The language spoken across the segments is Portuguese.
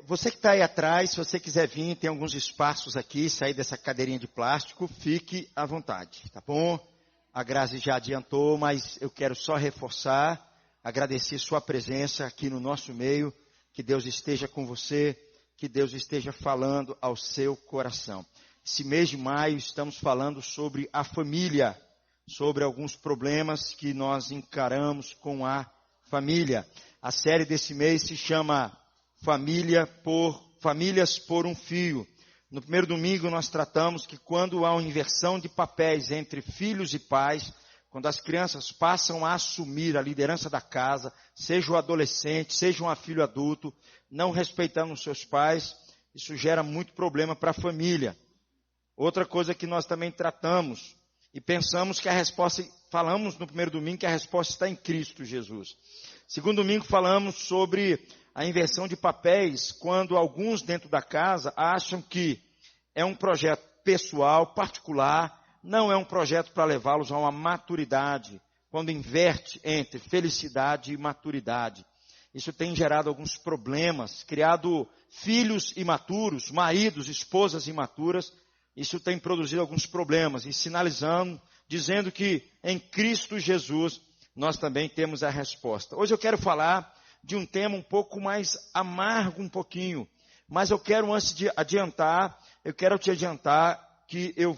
Você que está aí atrás, se você quiser vir, tem alguns espaços aqui, sair dessa cadeirinha de plástico, fique à vontade, tá bom? A Grazi já adiantou, mas eu quero só reforçar, agradecer sua presença aqui no nosso meio, que Deus esteja com você, que Deus esteja falando ao seu coração. Esse mês de maio estamos falando sobre a família, sobre alguns problemas que nós encaramos com a família. A série desse mês se chama Famílias por um Fio. No primeiro domingo nós tratamos que quando há uma inversão de papéis entre filhos e pais, quando as crianças passam a assumir a liderança da casa, seja o adolescente, seja um filho adulto, não respeitando os seus pais, isso gera muito problema para a família. Outra coisa que nós também tratamos e pensamos que a resposta, falamos no primeiro domingo que a resposta está em Cristo Jesus. Segundo domingo falamos sobre a inversão de papéis, quando alguns dentro da casa acham que é um projeto pessoal, particular, não é um projeto para levá-los a uma maturidade, quando inverte entre felicidade e maturidade. Isso tem gerado alguns problemas, criado filhos imaturos, maridos, esposas imaturas. Isso tem produzido alguns problemas e sinalizando, dizendo que em Cristo Jesus nós também temos a resposta. Hoje eu quero falar de um tema um pouco mais amargo um pouquinho, mas eu quero antes de adiantar, eu quero te adiantar que eu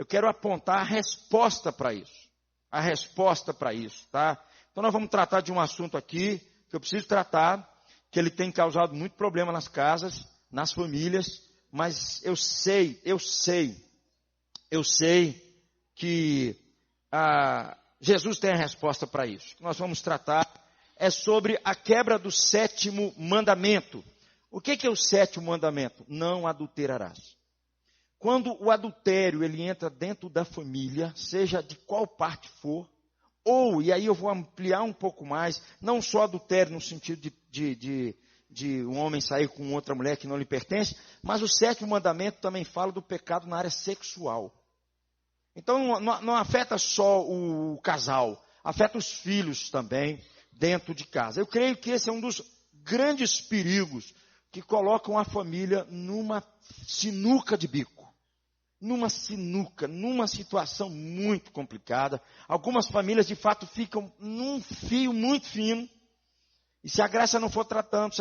quero apontar a resposta para isso. A resposta para isso, tá? Então nós vamos tratar de um assunto aqui que eu preciso tratar, que ele tem causado muito problema nas casas, nas famílias, mas eu sei que Jesus tem a resposta para isso. Nós vamos tratar é sobre a quebra do 7º mandamento. O que é o 7º mandamento? Não adulterarás. Quando o adultério ele entra dentro da família, seja de qual parte for, e aí eu vou ampliar um pouco mais, não só adultério no sentido de um homem sair com outra mulher que não lhe pertence, mas o 7º mandamento também fala do pecado na área sexual. Então não afeta só o casal, afeta os filhos também dentro de casa. Eu creio que esse é um dos grandes perigos que colocam a família numa sinuca de bico. Numa situação muito complicada. Algumas famílias de fato ficam num fio muito fino. E se a graça não for tratando,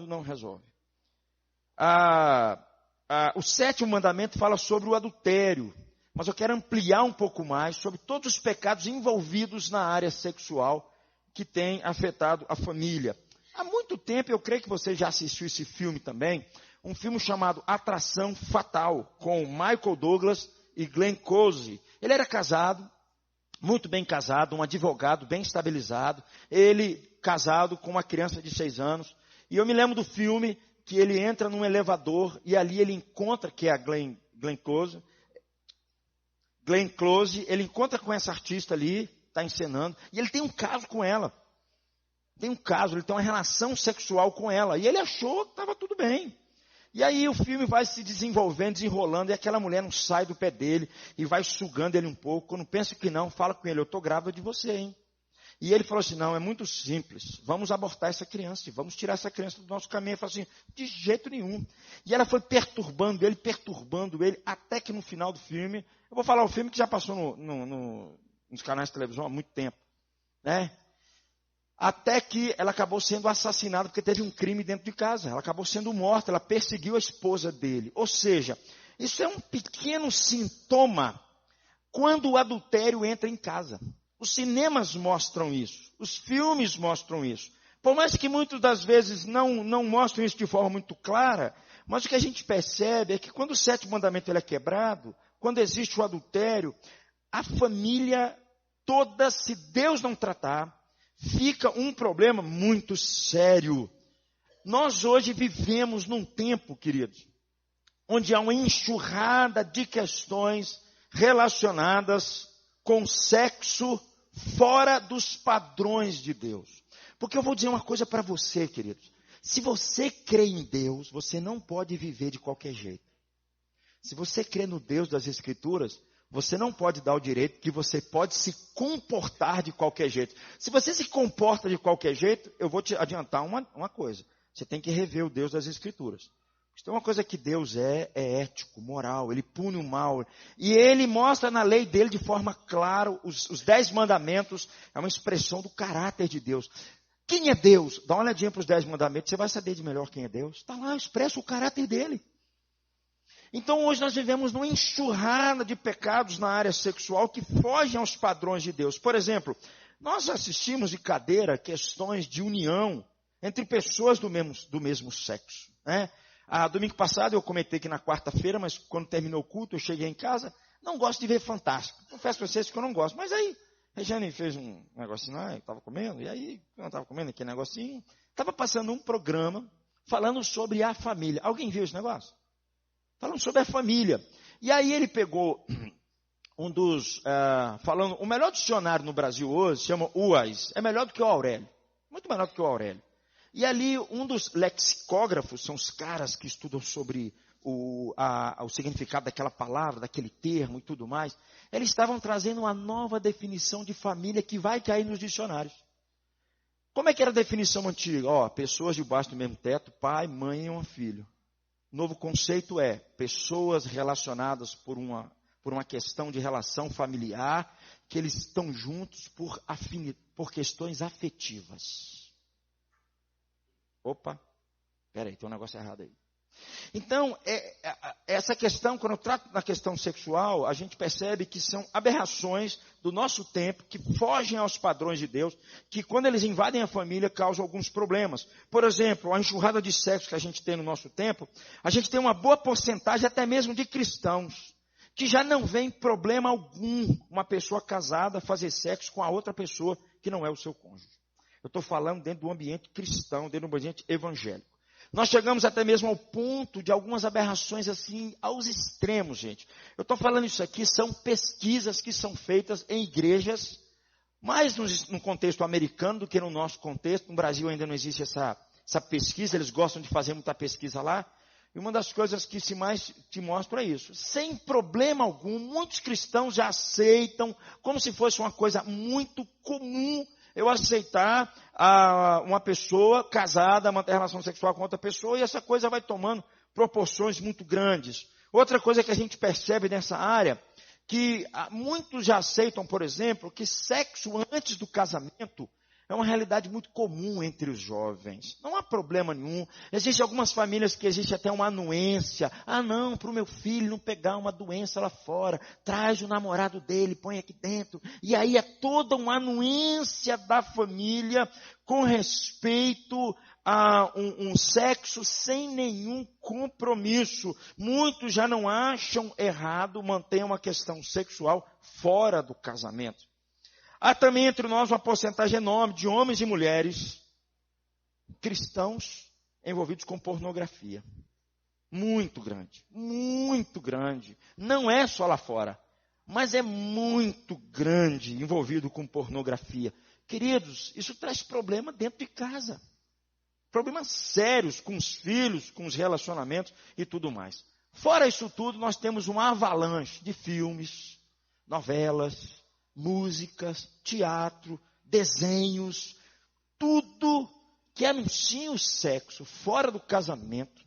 não resolve. O 7º mandamento fala sobre o adultério. Mas eu quero ampliar um pouco mais sobre todos os pecados envolvidos na área sexual que tem afetado a família. Há muito tempo, eu creio que você já assistiu esse filme também, um filme chamado Atração Fatal, com Michael Douglas e Glenn Close. Ele era casado, muito bem casado, um advogado bem estabilizado, ele casado com uma criança de 6 anos, e eu me lembro do filme que ele entra num elevador, e ali ele encontra, que é a Glenn Close, ele encontra com essa artista ali, está encenando, e ele tem um caso com ela. Ele tem uma relação sexual com ela, e ele achou que estava tudo bem. E aí o filme vai se desenvolvendo, desenrolando, e aquela mulher não sai do pé dele, e vai sugando ele um pouco. Quando pensa que não, fala com ele, eu estou grávida de você, hein? E ele falou assim, não, é muito simples, vamos abortar essa criança, vamos tirar essa criança do nosso caminho. Ele falou assim, de jeito nenhum. E ela foi perturbando ele, até que no final do filme, eu vou falar o filme que já passou nos canais de televisão há muito tempo, né? Até que ela acabou sendo assassinada, porque teve um crime dentro de casa. Ela acabou sendo morta, ela perseguiu a esposa dele. Ou seja, isso é um pequeno sintoma quando o adultério entra em casa. Os cinemas mostram isso, os filmes mostram isso. Por mais que muitas das vezes não mostram isso de forma muito clara, mas o que a gente percebe é que quando o 7º mandamento ele é quebrado, quando existe o adultério, a família toda, se Deus não tratar, fica um problema muito sério. Nós hoje vivemos num tempo, queridos, onde há uma enxurrada de questões relacionadas com sexo fora dos padrões de Deus. Porque eu vou dizer uma coisa para você, queridos. Se você crê em Deus, você não pode viver de qualquer jeito. Se você crê no Deus das Escrituras, você não pode dar o direito que você pode se comportar de qualquer jeito. Se você se comporta de qualquer jeito, eu vou te adiantar uma coisa. Você tem que rever o Deus das Escrituras. Se tem uma coisa que Deus é ético, moral, ele pune o mal. E ele mostra na lei dele de forma clara, os 10 mandamentos é uma expressão do caráter de Deus. Quem é Deus? Dá uma olhadinha para os 10 mandamentos, você vai saber de melhor quem é Deus. Está lá, expressa o caráter dele. Então hoje nós vivemos numa enxurrada de pecados na área sexual que fogem aos padrões de Deus. Por exemplo, nós assistimos de cadeira questões de união entre pessoas do mesmo sexo, né? Domingo passado eu comentei aqui na quarta-feira, mas quando terminou o culto eu cheguei em casa, não gosto de ver Fantástico. Confesso para vocês que eu não gosto, mas aí Regiane fez um negocinho lá, eu estava comendo, e aí eu estava comendo aquele negocinho, estava passando um programa falando sobre a família. Alguém viu esse negócio? Falando sobre a família. E aí ele pegou falando, o melhor dicionário no Brasil hoje se chama UAS, é melhor do que o Aurélio, muito melhor do que o Aurélio. E ali um dos lexicógrafos, são os caras que estudam sobre o significado daquela palavra, daquele termo e tudo mais, eles estavam trazendo uma nova definição de família que vai cair nos dicionários. Como é que era a definição antiga? Pessoas debaixo do mesmo teto, pai, mãe e um filho. O novo conceito é pessoas relacionadas por uma questão de relação familiar, que eles estão juntos por questões afetivas. Opa, peraí, tem um negócio errado aí. Então, essa questão, quando eu trato da questão sexual, a gente percebe que são aberrações do nosso tempo, que fogem aos padrões de Deus, que quando eles invadem a família, causam alguns problemas. Por exemplo, a enxurrada de sexo que a gente tem no nosso tempo, a gente tem uma boa porcentagem até mesmo de cristãos, que já não vem problema algum uma pessoa casada fazer sexo com a outra pessoa que não é o seu cônjuge. Eu estou falando dentro do ambiente cristão, dentro do ambiente evangélico. Nós chegamos até mesmo ao ponto de algumas aberrações assim, aos extremos, gente. Eu estou falando isso aqui, são pesquisas que são feitas em igrejas, mais no contexto americano do que no nosso contexto. No Brasil ainda não existe essa pesquisa, eles gostam de fazer muita pesquisa lá. E uma das coisas que mais te mostro é isso. Sem problema algum, muitos cristãos já aceitam, como se fosse uma coisa muito comum, eu aceitar uma pessoa casada manter relação sexual com outra pessoa, e essa coisa vai tomando proporções muito grandes. Outra coisa que a gente percebe nessa área, que muitos já aceitam, por exemplo, que sexo antes do casamento é uma realidade muito comum entre os jovens. Não há problema nenhum. Existem algumas famílias que existe até uma anuência. Não, para o meu filho não pegar uma doença lá fora, traz o namorado dele, põe aqui dentro. E aí é toda uma anuência da família com respeito a um sexo sem nenhum compromisso. Muitos já não acham errado manter uma questão sexual fora do casamento. Há também entre nós uma porcentagem enorme de homens e mulheres cristãos envolvidos com pornografia. Muito grande, muito grande. Não é só lá fora, mas é muito grande envolvido com pornografia. Queridos, isso traz problema dentro de casa. Problemas sérios com os filhos, com os relacionamentos e tudo mais. Fora isso tudo, nós temos uma avalanche de filmes, novelas, músicas, teatro, desenhos, tudo que anuncia o sexo fora do casamento,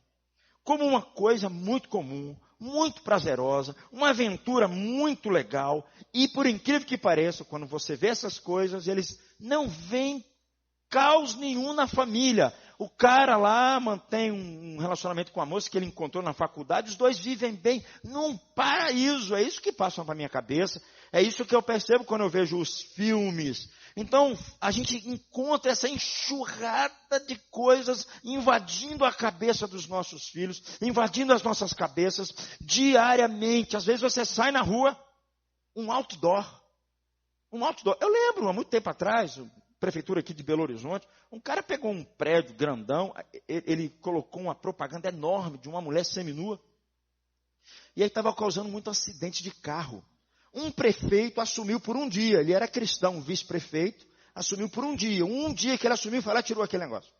como uma coisa muito comum, muito prazerosa, uma aventura muito legal, e por incrível que pareça, quando você vê essas coisas, eles não veem caos nenhum na família. O cara lá mantém um relacionamento com a moça que ele encontrou na faculdade, os dois vivem bem num paraíso. É isso que passa para a minha cabeça, é isso que eu percebo quando eu vejo os filmes. Então, a gente encontra essa enxurrada de coisas invadindo a cabeça dos nossos filhos, invadindo as nossas cabeças diariamente. Às vezes você sai na rua, um outdoor. Eu lembro, há muito tempo atrás, prefeitura aqui de Belo Horizonte, um cara pegou um prédio grandão, ele colocou uma propaganda enorme de uma mulher seminua, e aí estava causando muito acidente de carro. Um prefeito assumiu por um dia, ele era cristão, um vice-prefeito, assumiu por um dia que ele assumiu, foi lá e tirou aquele negócio.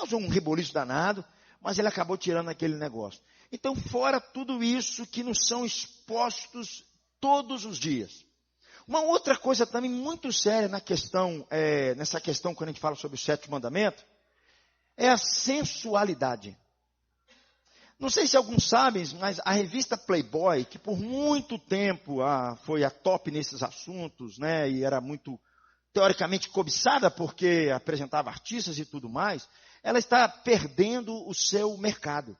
Usou um reboliço danado, mas ele acabou tirando aquele negócio. Então, fora tudo isso que nos são expostos todos os dias. Uma outra coisa também muito séria nessa questão, quando a gente fala sobre o sétimo mandamento, é a sensualidade. Não sei se alguns sabem, mas a revista Playboy, que por muito tempo foi a top nesses assuntos, né, e era muito teoricamente cobiçada porque apresentava artistas e tudo mais, ela está perdendo o seu mercado.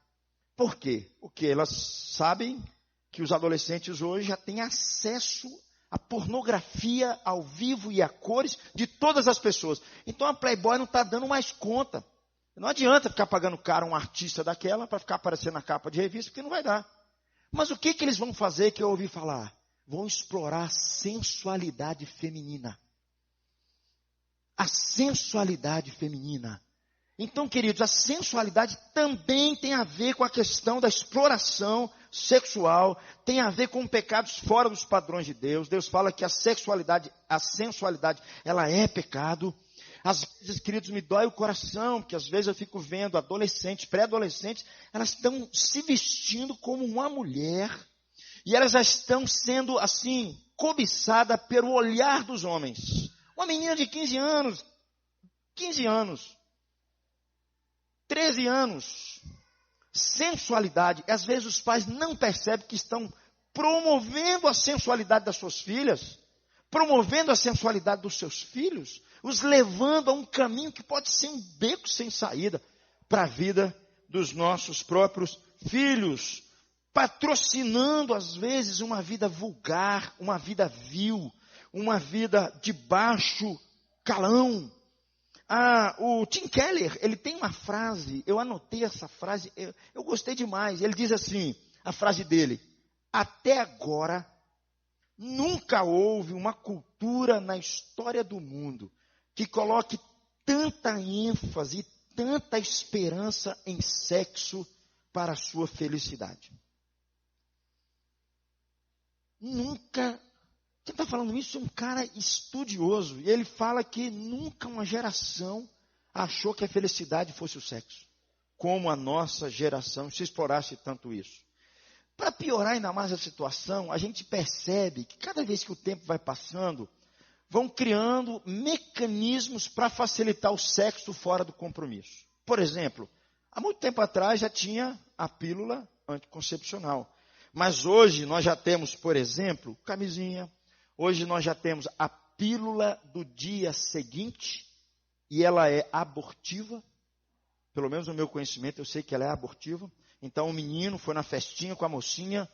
Por quê? Porque elas sabem que os adolescentes hoje já têm acesso à pornografia ao vivo e a cores de todas as pessoas. Então a Playboy não está dando mais conta. Não adianta ficar pagando caro um artista daquela para ficar aparecendo na capa de revista, porque não vai dar. Mas o que eles vão fazer que eu ouvi falar? Vão explorar a sensualidade feminina. A sensualidade feminina. Então, queridos, a sensualidade também tem a ver com a questão da exploração sexual, tem a ver com pecados fora dos padrões de Deus. Deus fala que a sensualidade, ela é pecado. Às vezes, queridos, me dói o coração, porque às vezes eu fico vendo adolescentes, pré-adolescentes, elas estão se vestindo como uma mulher, e elas já estão sendo, assim, cobiçadas pelo olhar dos homens. Uma menina de 15 anos, 13 anos, sensualidade. Às vezes os pais não percebem que estão promovendo a sensualidade das suas filhas, promovendo a sensualidade dos seus filhos, os levando a um caminho que pode ser um beco sem saída para a vida dos nossos próprios filhos, patrocinando às vezes uma vida vulgar, uma vida vil, uma vida de baixo calão. O Tim Keller, ele tem uma frase, eu anotei essa frase, eu gostei demais. Ele diz assim, a frase dele: até agora nunca houve uma cultura na história do mundo que coloque tanta ênfase, tanta esperança em sexo para a sua felicidade. Nunca. Quem está falando isso é um cara estudioso. E ele fala que nunca uma geração achou que a felicidade fosse o sexo. Como a nossa geração se explorasse tanto isso. Para piorar ainda mais a situação, a gente percebe que cada vez que o tempo vai passando, vão criando mecanismos para facilitar o sexo fora do compromisso. Por exemplo, há muito tempo atrás já tinha a pílula anticoncepcional. Mas hoje nós já temos, por exemplo, camisinha. Hoje nós já temos a pílula do dia seguinte, e ela é abortiva. Pelo menos no meu conhecimento eu sei que ela é abortiva. Então o menino foi na festinha com a mocinha,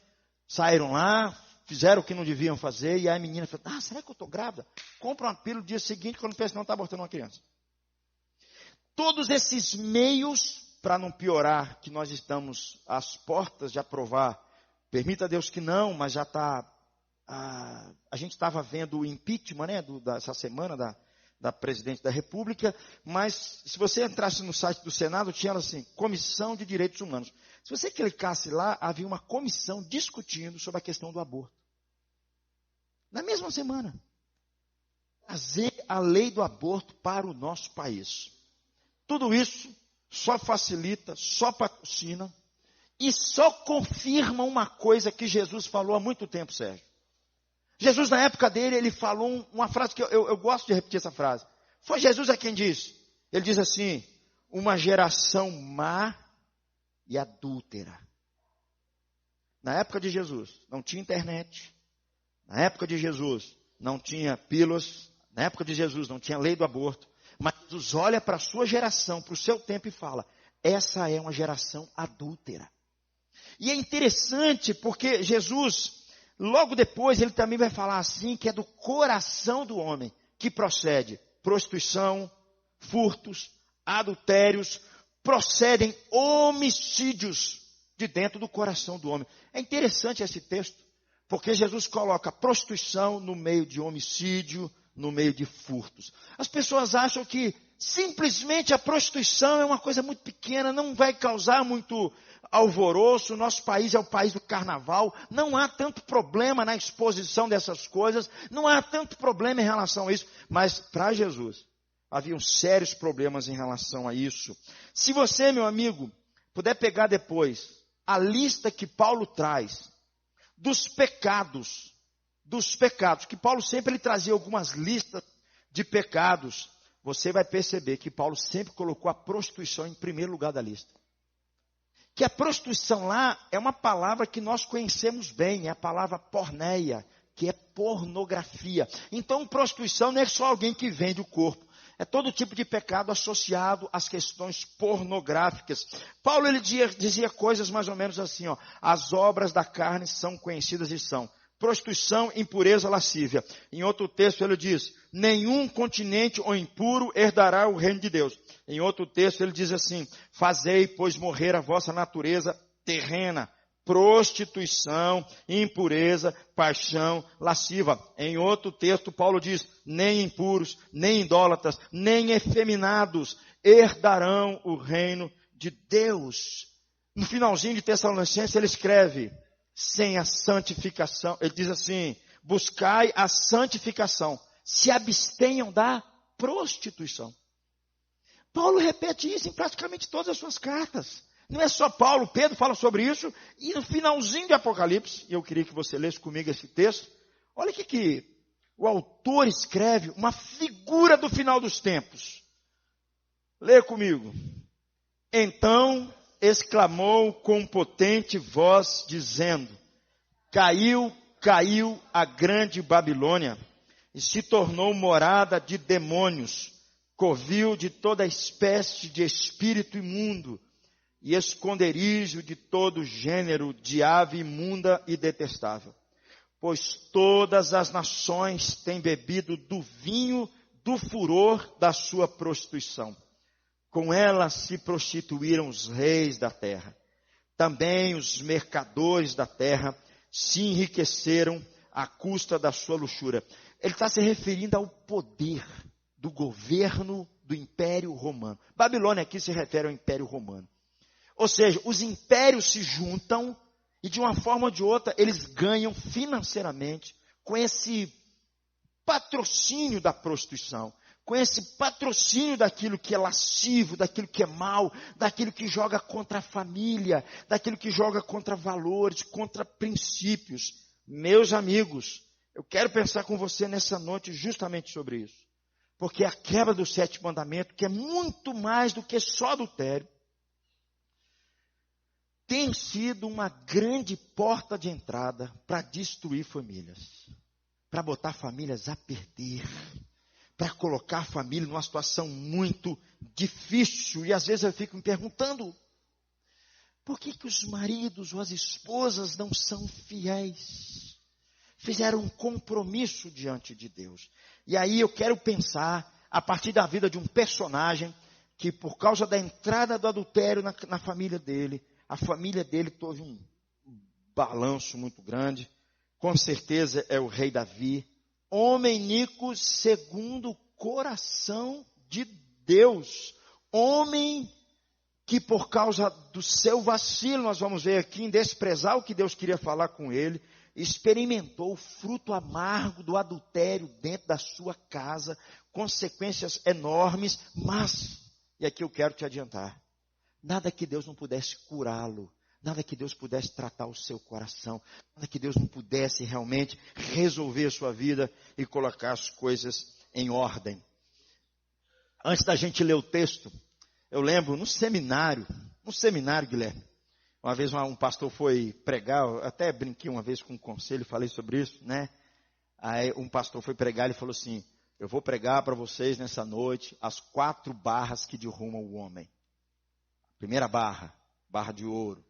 saíram lá, fizeram o que não deviam fazer, e aí a menina falou: será que eu estou grávida? Compra uma pílula no dia seguinte, quando pensa que não está abortando uma criança. Todos esses meios, para não piorar, que nós estamos às portas de aprovar, permita Deus que não, mas já está, a gente estava vendo o impeachment, né, dessa semana da presidente da República, mas se você entrasse no site do Senado, tinha assim, Comissão de Direitos Humanos. Se você clicasse lá, havia uma comissão discutindo sobre a questão do aborto. Na mesma semana. Trazer a lei do aborto para o nosso país. Tudo isso só facilita, só patrocina e só confirma uma coisa que Jesus falou há muito tempo, Sérgio. Jesus, na época dele, ele falou uma frase que eu gosto de repetir essa frase. Foi Jesus quem disse. Ele diz assim: uma geração má e adúltera. Na época de Jesus, não tinha internet. Na época de Jesus, não tinha pílulas. Na época de Jesus, não tinha lei do aborto. Mas Jesus olha para a sua geração, para o seu tempo e fala: essa é uma geração adúltera. E é interessante porque Jesus, logo depois, ele também vai falar assim, que é do coração do homem que procede prostituição, furtos, adultérios, procedem homicídios de dentro do coração do homem. É interessante esse texto, porque Jesus coloca prostituição no meio de homicídio, no meio de furtos. As pessoas acham que simplesmente a prostituição é uma coisa muito pequena, não vai causar muito alvoroço. O nosso país é o país do carnaval, não há tanto problema na exposição dessas coisas, não há tanto problema em relação a isso, mas para Jesus haviam sérios problemas em relação a isso. Se você, meu amigo, puder pegar depois a lista que Paulo traz dos pecados, que Paulo sempre ele trazia algumas listas de pecados. você vai perceber que Paulo sempre colocou a prostituição em primeiro lugar da lista. Que a prostituição lá é uma palavra que nós conhecemos bem, é a palavra porneia, que é pornografia. Então, prostituição não é só alguém que vende o corpo. É todo tipo de pecado associado às questões pornográficas. Paulo ele dizia coisas mais ou menos assim, ó, as obras da carne são conhecidas e são prostituição, impureza, lascívia. Em outro texto ele diz, nenhum continente ou impuro herdará o reino de Deus. Em outro texto ele diz assim, fazei, pois, morrer a vossa natureza terrena, prostituição, impureza, paixão, lasciva. Em outro texto Paulo diz, nem impuros, nem idólatras, nem efeminados herdarão o reino de Deus. No finalzinho de Tessalonicenses ele escreve, sem a santificação, ele diz assim, buscai a santificação, se abstenham da prostituição. Paulo repete isso em praticamente todas as suas cartas. Não é só Paulo, Pedro fala sobre isso, e no finalzinho de Apocalipse, e eu queria que você lesse comigo esse texto, olha o que o autor escreve, uma figura do final dos tempos. Leia comigo. Então exclamou com potente voz, dizendo, caiu, caiu a grande Babilônia, e se tornou morada de demônios, covil de toda espécie de espírito imundo, e esconderijo de todo gênero de ave imunda e detestável. Pois todas as nações têm bebido do vinho do furor da sua prostituição. Com ela se prostituíram os reis da terra. Também os mercadores da terra se enriqueceram à custa da sua luxúria. Ele está se referindo ao poder do governo do Império Romano. Babilônia aqui se refere ao Império Romano. Ou seja, os impérios se juntam e de uma forma ou de outra eles ganham financeiramente com esse patrocínio da prostituição, com esse patrocínio daquilo que é lascivo, daquilo que é mal, daquilo que joga contra a família, daquilo que joga contra valores, contra princípios. Meus amigos, eu quero pensar com você nessa noite justamente sobre isso. Porque a quebra do 7º mandamento, que é muito mais do que só adultério, tem sido uma grande porta de entrada para destruir famílias, para botar famílias a perder, para colocar a família numa situação muito difícil. E às vezes eu fico me perguntando, por que os maridos ou as esposas não são fiéis? Fizeram um compromisso diante de Deus. E aí eu quero pensar, a partir da vida de um personagem, que por causa da entrada do adultério na família dele, a família dele teve um balanço muito grande. Com certeza é o rei Davi. Homem iníquo segundo o coração de Deus. Homem que por causa do seu vacilo, nós vamos ver aqui, em desprezar o que Deus queria falar com ele, experimentou o fruto amargo do adultério dentro da sua casa, consequências enormes, mas, e aqui eu quero te adiantar, nada que Deus não pudesse curá-lo, nada que Deus pudesse tratar o seu coração, nada que Deus não pudesse realmente resolver a sua vida e colocar as coisas em ordem. Antes da gente ler o texto, eu lembro no seminário, Guilherme, uma vez um pastor foi pregar, eu até brinquei uma vez com um conselho, falei sobre isso, né? Aí um pastor foi pregar e falou assim, eu vou pregar para vocês nessa noite as 4 barras que derrumam o homem. Primeira barra, barra de ouro.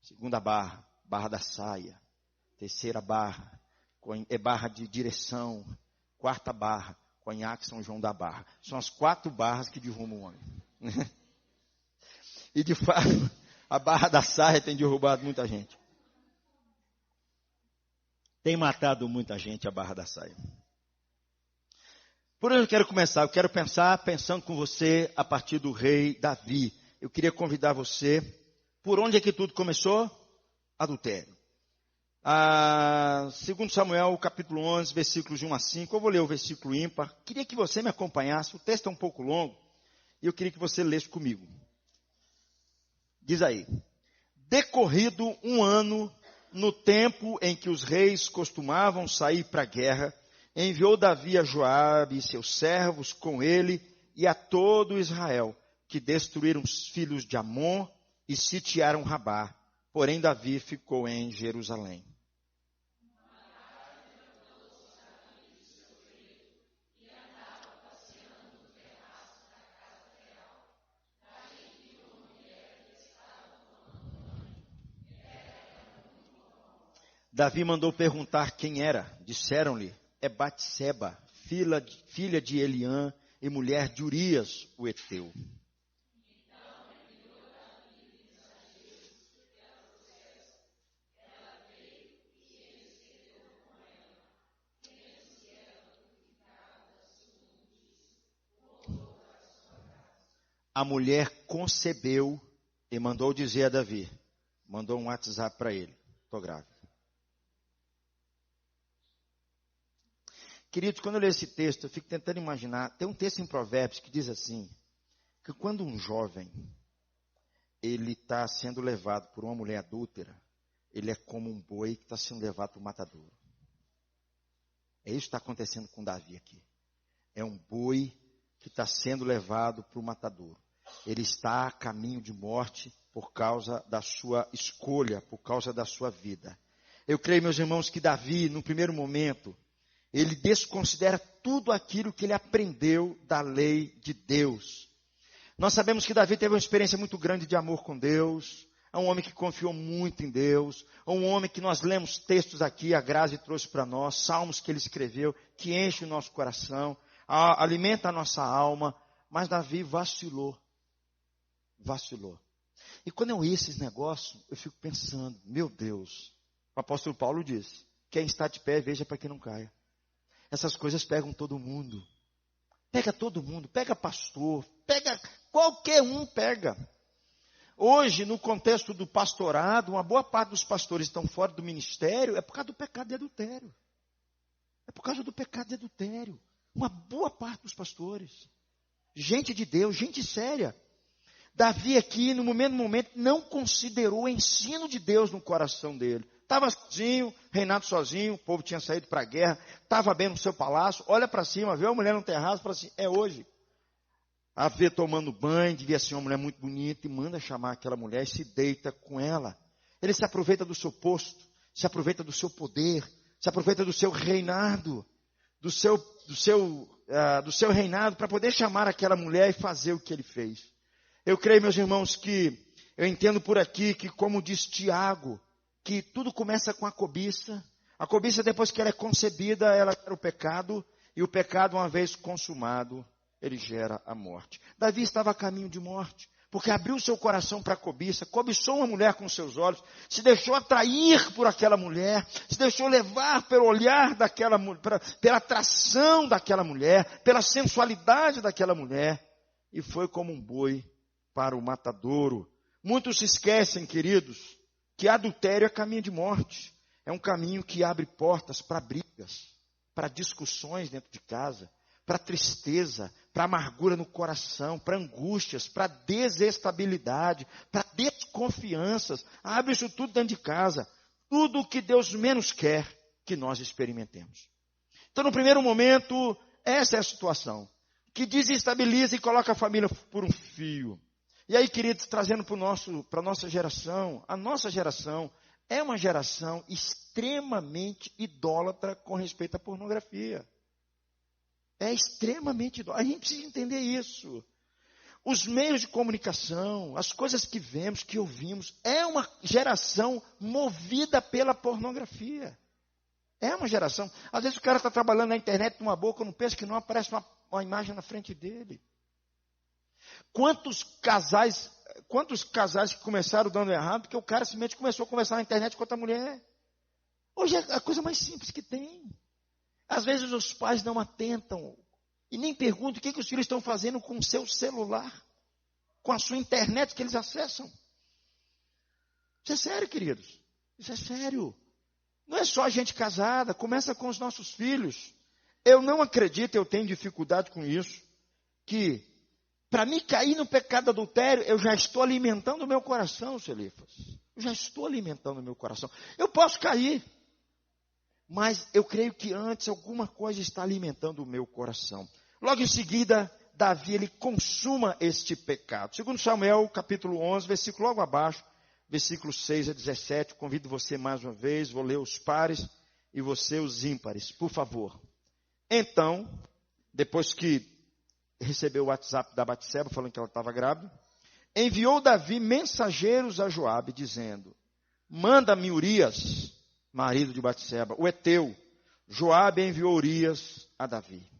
Segunda barra, barra da saia. Terceira barra, barra de direção. Quarta barra, conhaque São João da Barra. São as 4 barras que derrumam o homem. E de fato, a barra da saia tem derrubado muita gente. Tem matado muita gente a barra da saia. Por onde eu quero começar? Eu quero pensando com você a partir do rei Davi. Eu queria convidar você, por onde é que tudo começou? Adultério. 2 Samuel, capítulo 11, versículos de 1 a 5. Eu vou ler o versículo ímpar. Queria que você me acompanhasse. O texto é um pouco longo. E eu queria que você lesse comigo. Diz aí. Decorrido um ano, no tempo em que os reis costumavam sair para a guerra, enviou Davi a Joabe e seus servos com ele e a todo Israel, que destruíram os filhos de Amon e sitiaram Rabá. Porém, Davi ficou em Jerusalém. Davi mandou perguntar quem era. Disseram-lhe, é Batseba, filha de Eliã e mulher de Urias, o heteu. A mulher concebeu e mandou dizer a Davi. Mandou um WhatsApp para ele. Estou grávida. Queridos, quando eu leio esse texto, eu fico tentando imaginar. Tem um texto em Provérbios que diz assim, que quando um jovem, ele está sendo levado por uma mulher adúltera, ele é como um boi que está sendo levado para o matadouro. É isso que está acontecendo com Davi aqui. É um boi que está sendo levado para o matadouro. Ele está a caminho de morte por causa da sua escolha, por causa da sua vida. Eu creio, meus irmãos, que Davi, no primeiro momento, ele desconsidera tudo aquilo que ele aprendeu da lei de Deus. Nós sabemos que Davi teve uma experiência muito grande de amor com Deus. É um homem que confiou muito em Deus. É um homem que nós lemos textos aqui, a Grazi trouxe para nós, salmos que ele escreveu, que enche o nosso coração, alimenta a nossa alma. Mas Davi vacilou. E quando eu ouço esses negócios, eu fico pensando, meu Deus, o apóstolo Paulo diz, quem está de pé, veja para que não caia. Essas coisas pegam todo mundo. Pega todo mundo, pega pastor, pega qualquer um pega. Hoje, no contexto do pastorado, uma boa parte dos pastores estão fora do ministério, é por causa do pecado de adultério. É por causa do pecado de adultério. Uma boa parte dos pastores. Gente de Deus, gente séria. Davi aqui, no momento, não considerou o ensino de Deus no coração dele. Estava sozinho, reinado sozinho, o povo tinha saído para a guerra, estava bem no seu palácio, olha para cima, vê a mulher no terraço, fala assim, é hoje. A vê tomando banho, devia ser uma mulher muito bonita, e manda chamar aquela mulher e se deita com ela. Ele se aproveita do seu posto, se aproveita do seu poder, se aproveita do seu reinado, do seu reinado, para poder chamar aquela mulher e fazer o que ele fez. Eu creio, meus irmãos, que eu entendo por aqui que, como diz Tiago, que tudo começa com a cobiça. A cobiça, depois que ela é concebida, ela gera o pecado. E o pecado, uma vez consumado, ele gera a morte. Davi estava a caminho de morte, porque abriu seu coração para a cobiça, cobiçou uma mulher com seus olhos, se deixou atrair por aquela mulher, se deixou levar pelo olhar daquela mulher, pela atração daquela mulher, pela sensualidade daquela mulher, e foi como um boi para o matadouro. Muitos se esquecem, queridos, que adultério é caminho de morte. É um caminho que abre portas para brigas, para discussões dentro de casa, para tristeza, para amargura no coração, para angústias, para desestabilidade, para desconfianças. Abre isso tudo dentro de casa. Tudo o que Deus menos quer que nós experimentemos. Então, no primeiro momento, essa é a situação, que desestabiliza e coloca a família por um fio. E aí, queridos, trazendo para a nossa geração, é uma geração extremamente idólatra com respeito à pornografia. É extremamente idólatra. A gente precisa entender isso. Os meios de comunicação, as coisas que vemos, que ouvimos, é uma geração movida pela pornografia. É uma geração. Às vezes o cara está trabalhando na internet numa boa, quando pensa que não aparece uma imagem na frente dele. Quantos casais que começaram dando errado, porque o cara simplesmente começou a conversar na internet com outra mulher. Hoje é a coisa mais simples que tem. Às vezes os pais não atentam e nem perguntam o que os filhos estão fazendo com o seu celular, com a sua internet que eles acessam. Isso é sério, queridos. Isso é sério. Não é só a gente casada, começa com os nossos filhos. Eu não acredito, eu tenho dificuldade com isso, que para mim cair no pecado adultério, eu já estou alimentando o meu coração, Celifas. Eu já estou alimentando o meu coração. Eu posso cair, mas eu creio que antes alguma coisa está alimentando o meu coração. Logo em seguida, Davi, ele consuma este pecado. Segundo Samuel, capítulo 11, versículo logo abaixo, versículo 6 a 17, convido você mais uma vez, vou ler os pares e você os ímpares, por favor. Então, depois que recebeu o WhatsApp da Batseba, falando que ela estava grávida, enviou Davi mensageiros a Joabe, dizendo, manda-me Urias, marido de Batseba, o heteu. Joabe enviou Urias a Davi.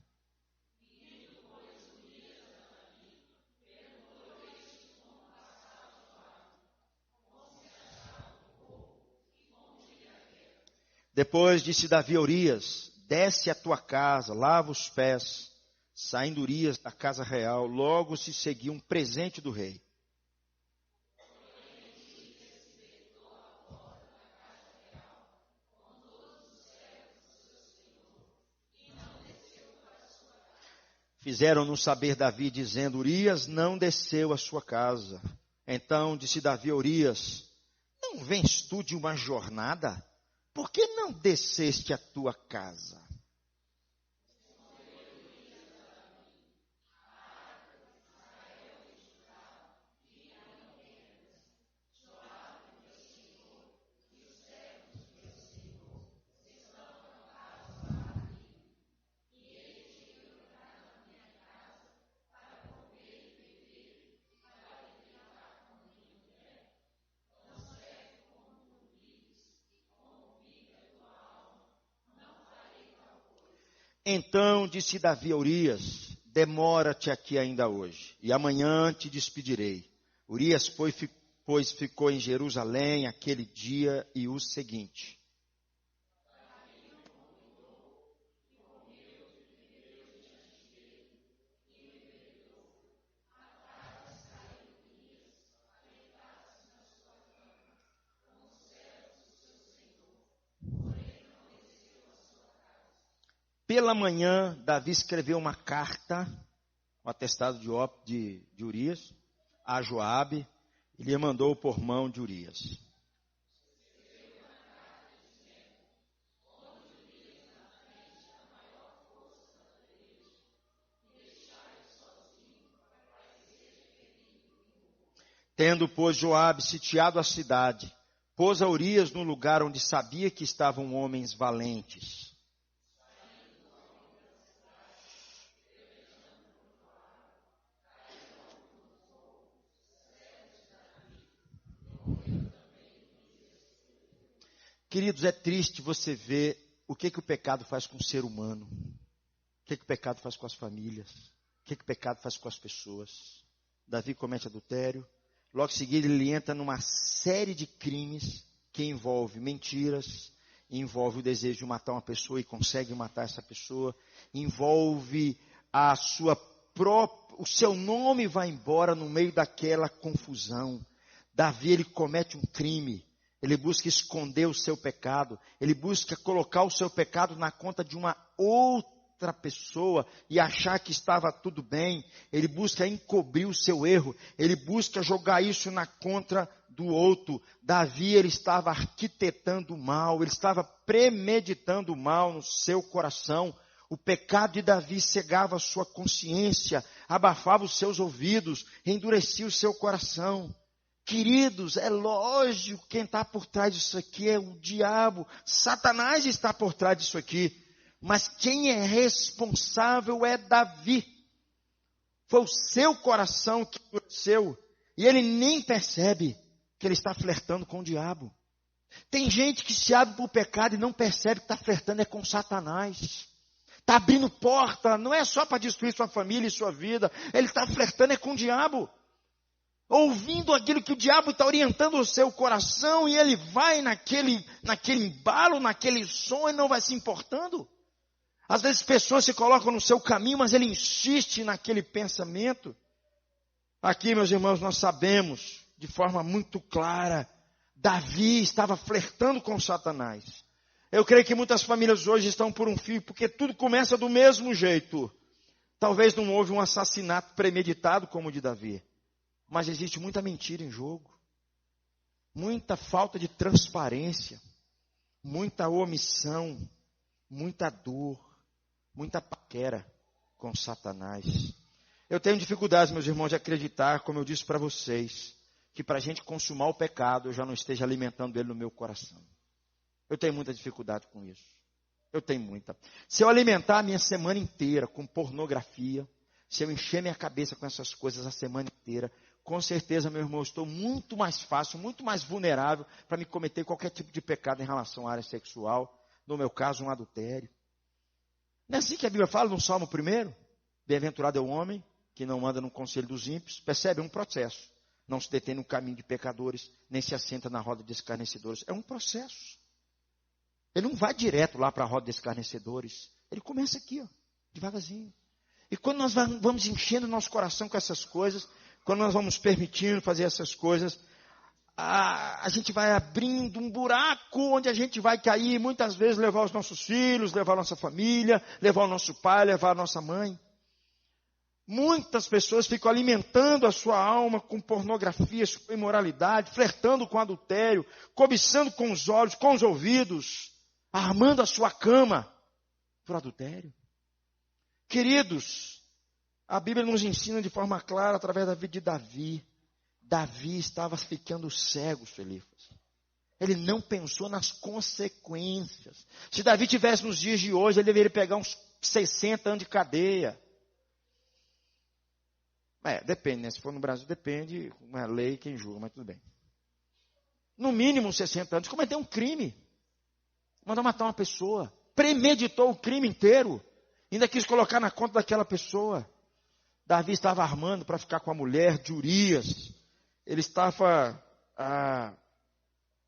Depois disse Davi a Urias, desce à tua casa, lava os pés. Saindo Urias da casa real, logo se seguiu um presente do rei. Fizeram-no saber Davi, dizendo, Urias não desceu à sua casa. Então disse Davi a Urias, não vens tu de uma jornada? Por que não desceste à tua casa? Então disse Davi a Urias, demora-te aqui ainda hoje, e amanhã te despedirei. Urias, pois ficou em Jerusalém aquele dia e o seguinte. Pela manhã, Davi escreveu uma carta, um atestado de Urias, a Joabe, e lhe mandou por mão de Urias. Tendo, pois, Joabe sitiado a cidade, pôs a Urias no lugar onde sabia que estavam homens valentes. Queridos, é triste você ver o que o pecado faz com o ser humano. O que o pecado faz com as famílias. O que o pecado faz com as pessoas. Davi comete adultério. Logo em seguida ele entra numa série de crimes que envolve mentiras, envolve o desejo de matar uma pessoa e consegue matar essa pessoa, envolve o seu nome vai embora no meio daquela confusão. Davi, ele comete um crime. Ele busca esconder o seu pecado. Ele busca colocar o seu pecado na conta de uma outra pessoa e achar que estava tudo bem. Ele busca encobrir o seu erro. Ele busca jogar isso na conta do outro. Davi, ele estava arquitetando o mal. Ele estava premeditando o mal no seu coração. O pecado de Davi cegava a sua consciência, abafava os seus ouvidos, endurecia o seu coração. Queridos, é lógico, quem está por trás disso aqui é o diabo. Satanás está por trás disso aqui. Mas quem é responsável é Davi. Foi o seu coração que endureceu. E ele nem percebe que ele está flertando com o diabo. Tem gente que se abre para o pecado e não percebe que está flertando é com Satanás. Está abrindo porta, não é só para destruir sua família e sua vida. Ele está flertando é com o diabo. Ouvindo aquilo que o diabo está orientando o seu coração e ele vai naquele embalo, naquele som e não vai se importando. Às vezes pessoas se colocam no seu caminho, mas ele insiste naquele pensamento. Aqui, meus irmãos, nós sabemos de forma muito clara, Davi estava flertando com Satanás. Eu creio que muitas famílias hoje estão por um fio, porque tudo começa do mesmo jeito. Talvez não houve um assassinato premeditado como o de Davi. Mas existe muita mentira em jogo, muita falta de transparência, muita omissão, muita dor, muita paquera com Satanás. Eu tenho dificuldades, meus irmãos, de acreditar, como eu disse para vocês, que para a gente consumar o pecado, eu já não esteja alimentando ele no meu coração. Eu tenho muita dificuldade com isso. Eu tenho muita. Se eu alimentar a minha semana inteira com pornografia, se eu encher minha cabeça com essas coisas a semana inteira, com certeza, meu irmão, eu estou muito mais fácil, muito mais vulnerável para me cometer qualquer tipo de pecado em relação à área sexual. No meu caso, um adultério. Não é assim que a Bíblia fala no Salmo 1? Bem-aventurado é o homem que não anda no conselho dos ímpios. Percebe? É um processo. Não se detém no caminho de pecadores, nem se assenta na roda de escarnecedores. É um processo. Ele não vai direto lá para a roda de escarnecedores. Ele começa aqui, ó, devagarzinho. E quando nós vamos enchendo nosso coração com essas coisas, quando nós vamos permitindo fazer essas coisas, a gente vai abrindo um buraco onde a gente vai cair, muitas vezes levar os nossos filhos, levar a nossa família, levar o nosso pai, levar a nossa mãe. Muitas pessoas ficam alimentando a sua alma com pornografia, com imoralidade, flertando com adultério, cobiçando com os olhos, com os ouvidos, armando a sua cama por adultério. Queridos, a Bíblia nos ensina de forma clara através da vida de Davi. Davi estava ficando cego, Felifas. Ele não pensou nas consequências. Se Davi tivesse nos dias de hoje, ele deveria pegar uns 60 anos de cadeia. Depende, né? Se for no Brasil, depende. Uma lei, quem julga, mas tudo bem. No mínimo 60 anos. Cometeu um crime. Mandou matar uma pessoa. Premeditou o crime inteiro. Ainda quis colocar na conta daquela pessoa. Davi estava armando para ficar com a mulher de Urias. Ele estava,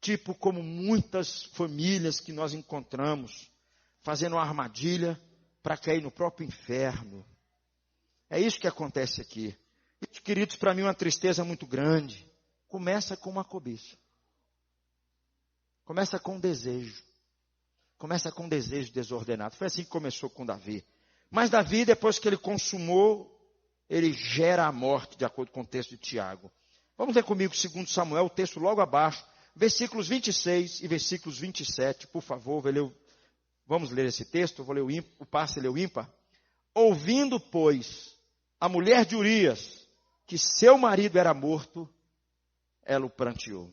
tipo como muitas famílias que nós encontramos, fazendo uma armadilha para cair no próprio inferno. É isso que acontece aqui. Isso, queridos, para mim é uma tristeza muito grande. Começa com uma cobiça. Começa com um desejo. Começa com um desejo desordenado. Foi assim que começou com Davi. Mas Davi, depois que ele consumou, ele gera a morte, de acordo com o texto de Tiago. Vamos ler comigo 2 Samuel, o texto logo abaixo, versículos 26 e versículos 27, por favor. Vamos ler esse texto, eu vou ler o par, você lê o ímpar. Ouvindo, pois, a mulher de Urias, que seu marido era morto, ela o pranteou.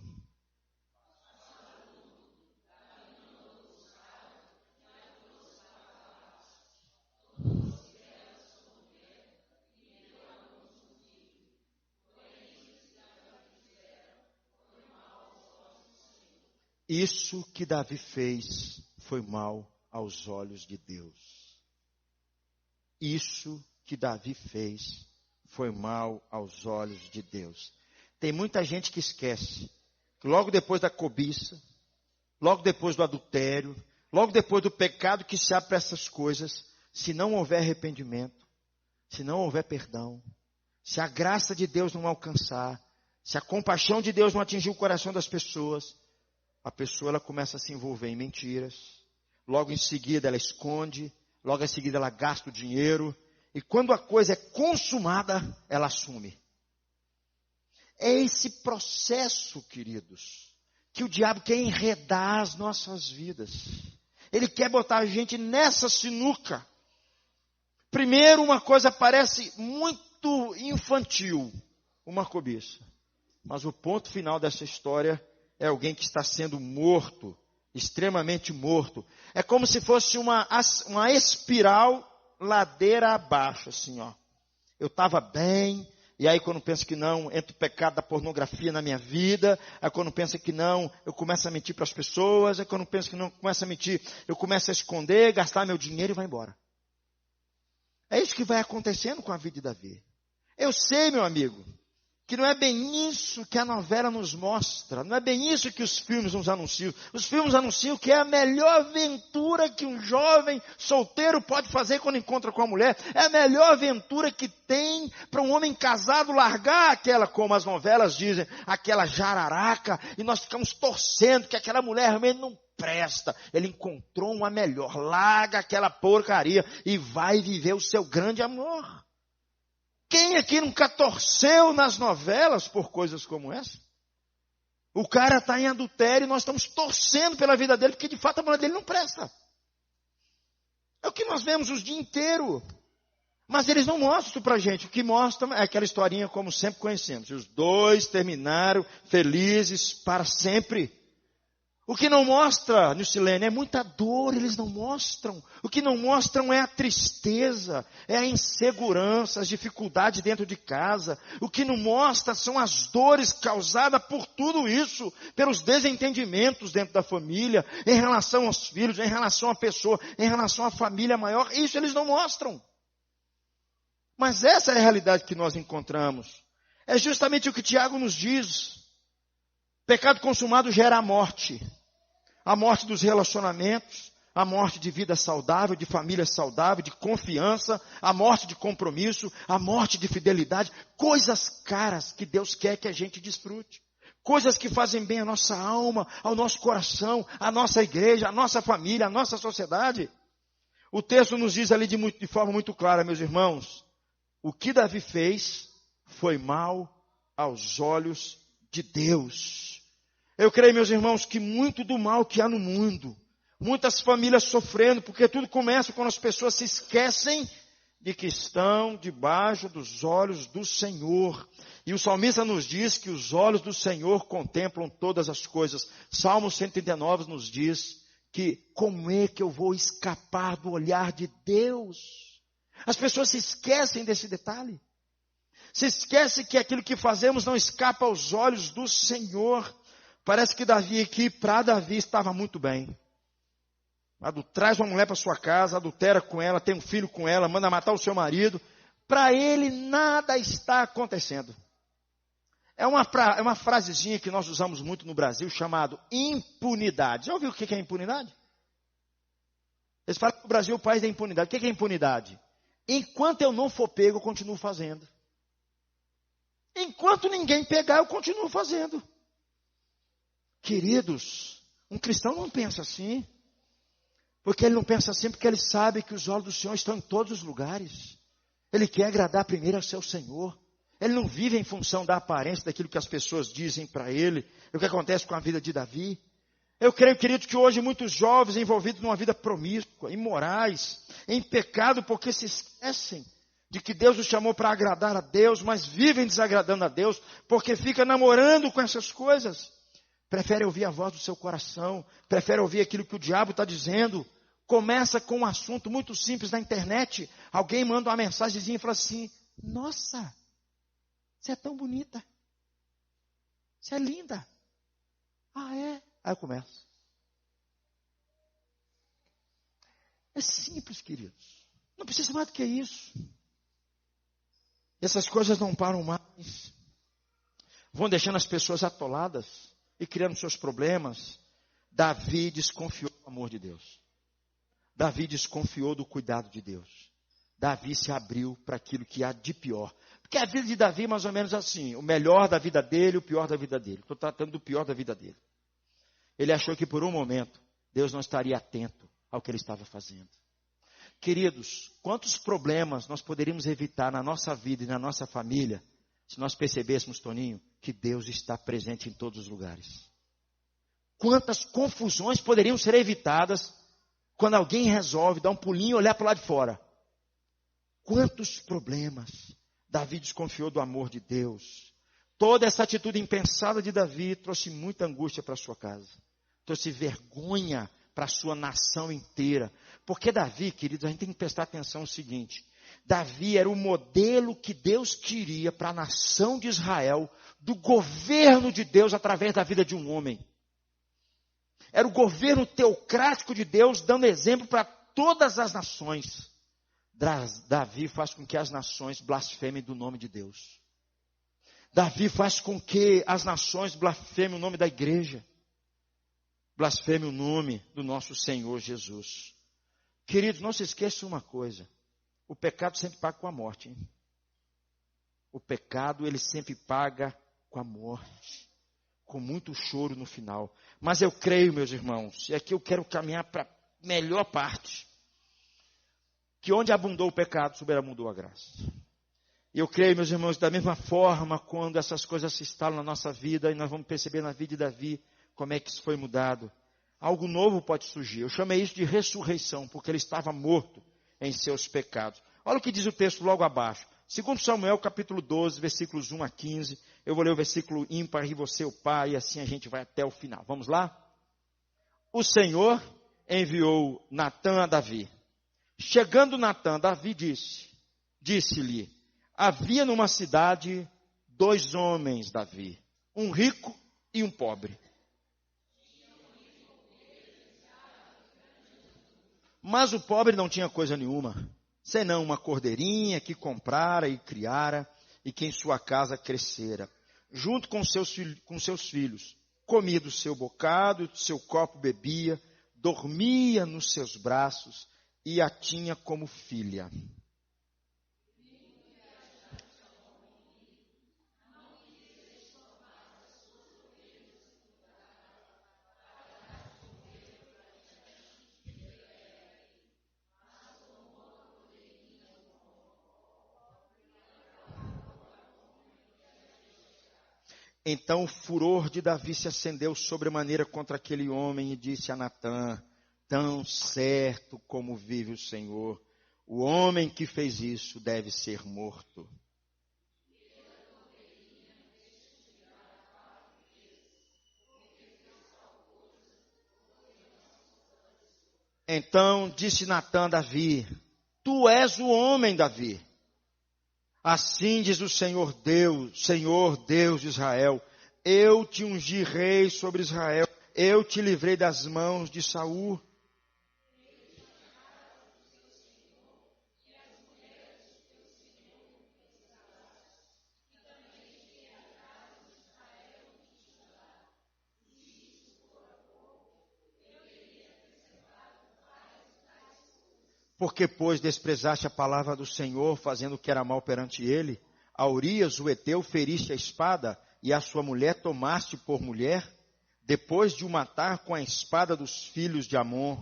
Isso que Davi fez foi mal aos olhos de Deus. Isso que Davi fez foi mal aos olhos de Deus. Tem muita gente que esquece que logo depois da cobiça, logo depois do adultério, logo depois do pecado que se abre para essas coisas, se não houver arrependimento, se não houver perdão, se a graça de Deus não alcançar, se a compaixão de Deus não atingir o coração das pessoas, a pessoa ela começa a se envolver em mentiras, logo em seguida ela esconde, logo em seguida ela gasta o dinheiro, e quando a coisa é consumada, ela assume. É esse processo, queridos, que o diabo quer enredar as nossas vidas. Ele quer botar a gente nessa sinuca. Primeiro, uma coisa parece muito infantil, uma cobiça. Mas o ponto final dessa história é alguém que está sendo morto, extremamente morto. É como se fosse uma espiral ladeira abaixo, assim, ó. Eu estava bem, e aí quando penso que não, entra o pecado da pornografia na minha vida, aí quando penso que não, eu começo a mentir para as pessoas, aí quando penso que não, começo a mentir, eu começo a esconder, gastar meu dinheiro e vai embora. É isso que vai acontecendo com a vida de Davi. Eu sei, meu amigo, que não é bem isso que a novela nos mostra, não é bem isso que os filmes nos anunciam. Os filmes anunciam que é a melhor aventura que um jovem solteiro pode fazer quando encontra com a mulher. É a melhor aventura que tem para um homem casado largar aquela, como as novelas dizem, aquela jararaca, e nós ficamos torcendo que aquela mulher realmente não presta. Ele encontrou uma melhor, larga aquela porcaria e vai viver o seu grande amor. Quem aqui nunca torceu nas novelas por coisas como essa? O cara está em adultério e nós estamos torcendo pela vida dele, porque de fato a mulher dele não presta. É o que nós vemos o dia inteiro. Mas eles não mostram isso para a gente. O que mostram é aquela historinha como sempre conhecemos. Os dois terminaram felizes para sempre. O que não mostra, Nilcilene, é muita dor, eles não mostram. O que não mostram é a tristeza, é a insegurança, as dificuldades dentro de casa. O que não mostra são as dores causadas por tudo isso, pelos desentendimentos dentro da família, em relação aos filhos, em relação à pessoa, em relação à família maior. Isso eles não mostram. Mas essa é a realidade que nós encontramos. É justamente o que Tiago nos diz. Pecado consumado gera a morte dos relacionamentos, a morte de vida saudável, de família saudável, de confiança, a morte de compromisso, a morte de fidelidade, coisas caras que Deus quer que a gente desfrute, coisas que fazem bem à nossa alma, ao nosso coração, à nossa igreja, à nossa família, à nossa sociedade. O texto nos diz ali de forma muito clara, meus irmãos, o que Davi fez foi mal aos olhos de Deus. Eu creio, meus irmãos, que muito do mal que há no mundo, muitas famílias sofrendo, porque tudo começa quando as pessoas se esquecem de que estão debaixo dos olhos do Senhor. E o salmista nos diz que os olhos do Senhor contemplam todas as coisas. Salmo 139 nos diz que como é que eu vou escapar do olhar de Deus? As pessoas se esquecem desse detalhe. Se esquecem que aquilo que fazemos não escapa aos olhos do Senhor. Parece que Davi aqui, para Davi, estava muito bem. Traz uma mulher para sua casa, adultera com ela, tem um filho com ela, manda matar o seu marido. Para ele nada está acontecendo. É uma frasezinha que nós usamos muito no Brasil, chamado impunidade. Já ouviu o que é impunidade? Eles falam que o Brasil é o país da impunidade. O que é impunidade? Enquanto eu não for pego, eu continuo fazendo. Enquanto ninguém pegar, eu continuo fazendo. Queridos, um cristão não pensa assim. Porque ele não pensa assim porque ele sabe que os olhos do Senhor estão em todos os lugares. Ele quer agradar primeiro ao seu Senhor. Ele não vive em função da aparência, daquilo que as pessoas dizem para ele. É o que acontece com a vida de Davi. Eu creio, querido, que hoje muitos jovens envolvidos numa vida promíscua, imorais, em pecado, porque se esquecem de que Deus os chamou para agradar a Deus, mas vivem desagradando a Deus, porque fica namorando com essas coisas. Prefere ouvir a voz do seu coração, prefere ouvir aquilo que o diabo está dizendo. Começa com um assunto muito simples na internet. Alguém manda uma mensagenzinha e fala assim: nossa, você é tão bonita. Você é linda. Ah, é? Aí eu começo. É simples, queridos. Não precisa mais do que isso. Essas coisas não param mais. Vão deixando as pessoas atoladas e criando seus problemas. Davi desconfiou do amor de Deus. Davi desconfiou do cuidado de Deus. Davi se abriu para aquilo que há de pior. Porque a vida de Davi é mais ou menos assim. O melhor da vida dele, o pior da vida dele. Estou tratando do pior da vida dele. Ele achou que por um momento Deus não estaria atento ao que ele estava fazendo. Queridos, quantos problemas nós poderíamos evitar na nossa vida e na nossa família se nós percebêssemos, Toninho, que Deus está presente em todos os lugares. Quantas confusões poderiam ser evitadas quando alguém resolve dar um pulinho e olhar para o lado de fora. Quantos problemas. Davi desconfiou do amor de Deus. Toda essa atitude impensada de Davi trouxe muita angústia para a sua casa. Trouxe vergonha para a sua nação inteira. Porque Davi, queridos, a gente tem que prestar atenção no seguinte. Davi era o modelo que Deus queria para a nação de Israel, do governo de Deus através da vida de um homem. Era o governo teocrático de Deus, dando exemplo para todas as nações. Davi faz com que as nações blasfemem do nome de Deus. Davi faz com que as nações blasfemem o nome da igreja. Blasfemem o nome do nosso Senhor Jesus. Queridos, não se esqueça uma coisa. O pecado sempre paga com a morte. Hein? O pecado, ele sempre paga com a morte. Com muito choro no final. Mas eu creio, meus irmãos, e aqui eu quero caminhar para a melhor parte. Que onde abundou o pecado, sobreabundou a graça. E eu creio, meus irmãos, da mesma forma, quando essas coisas se instalam na nossa vida, e nós vamos perceber na vida de Davi, como é que isso foi mudado. Algo novo pode surgir. Eu chamei isso de ressurreição, porque ele estava morto em seus pecados. Olha o que diz o texto logo abaixo. Segundo Samuel, capítulo 12, versículos 1 a 15. Eu vou ler o versículo ímpar e você o par, e assim a gente vai até o final. Vamos lá? O Senhor enviou Natã a Davi. Chegando Natã, Davi disse-lhe, havia numa cidade 2 homens, Davi, um rico e um pobre. Mas o pobre não tinha coisa nenhuma, senão uma cordeirinha que comprara e criara, e que em sua casa crescera, junto com seus filhos. Comia do seu bocado, do seu copo bebia, dormia nos seus braços, e a tinha como filha. Então o furor de Davi se acendeu sobremaneira contra aquele homem e disse a Natã, tão certo como vive o Senhor, o homem que fez isso deve ser morto. Então disse Natã a Davi, tu és o homem, Davi. Assim diz o Senhor Deus de Israel, eu te ungi rei sobre Israel, eu te livrei das mãos de Saul. Porque, pois, desprezaste a palavra do Senhor, fazendo o que era mal perante ele, a Urias, o heteu, feriste a espada, e a sua mulher tomaste por mulher, depois de o matar com a espada dos filhos de Amon.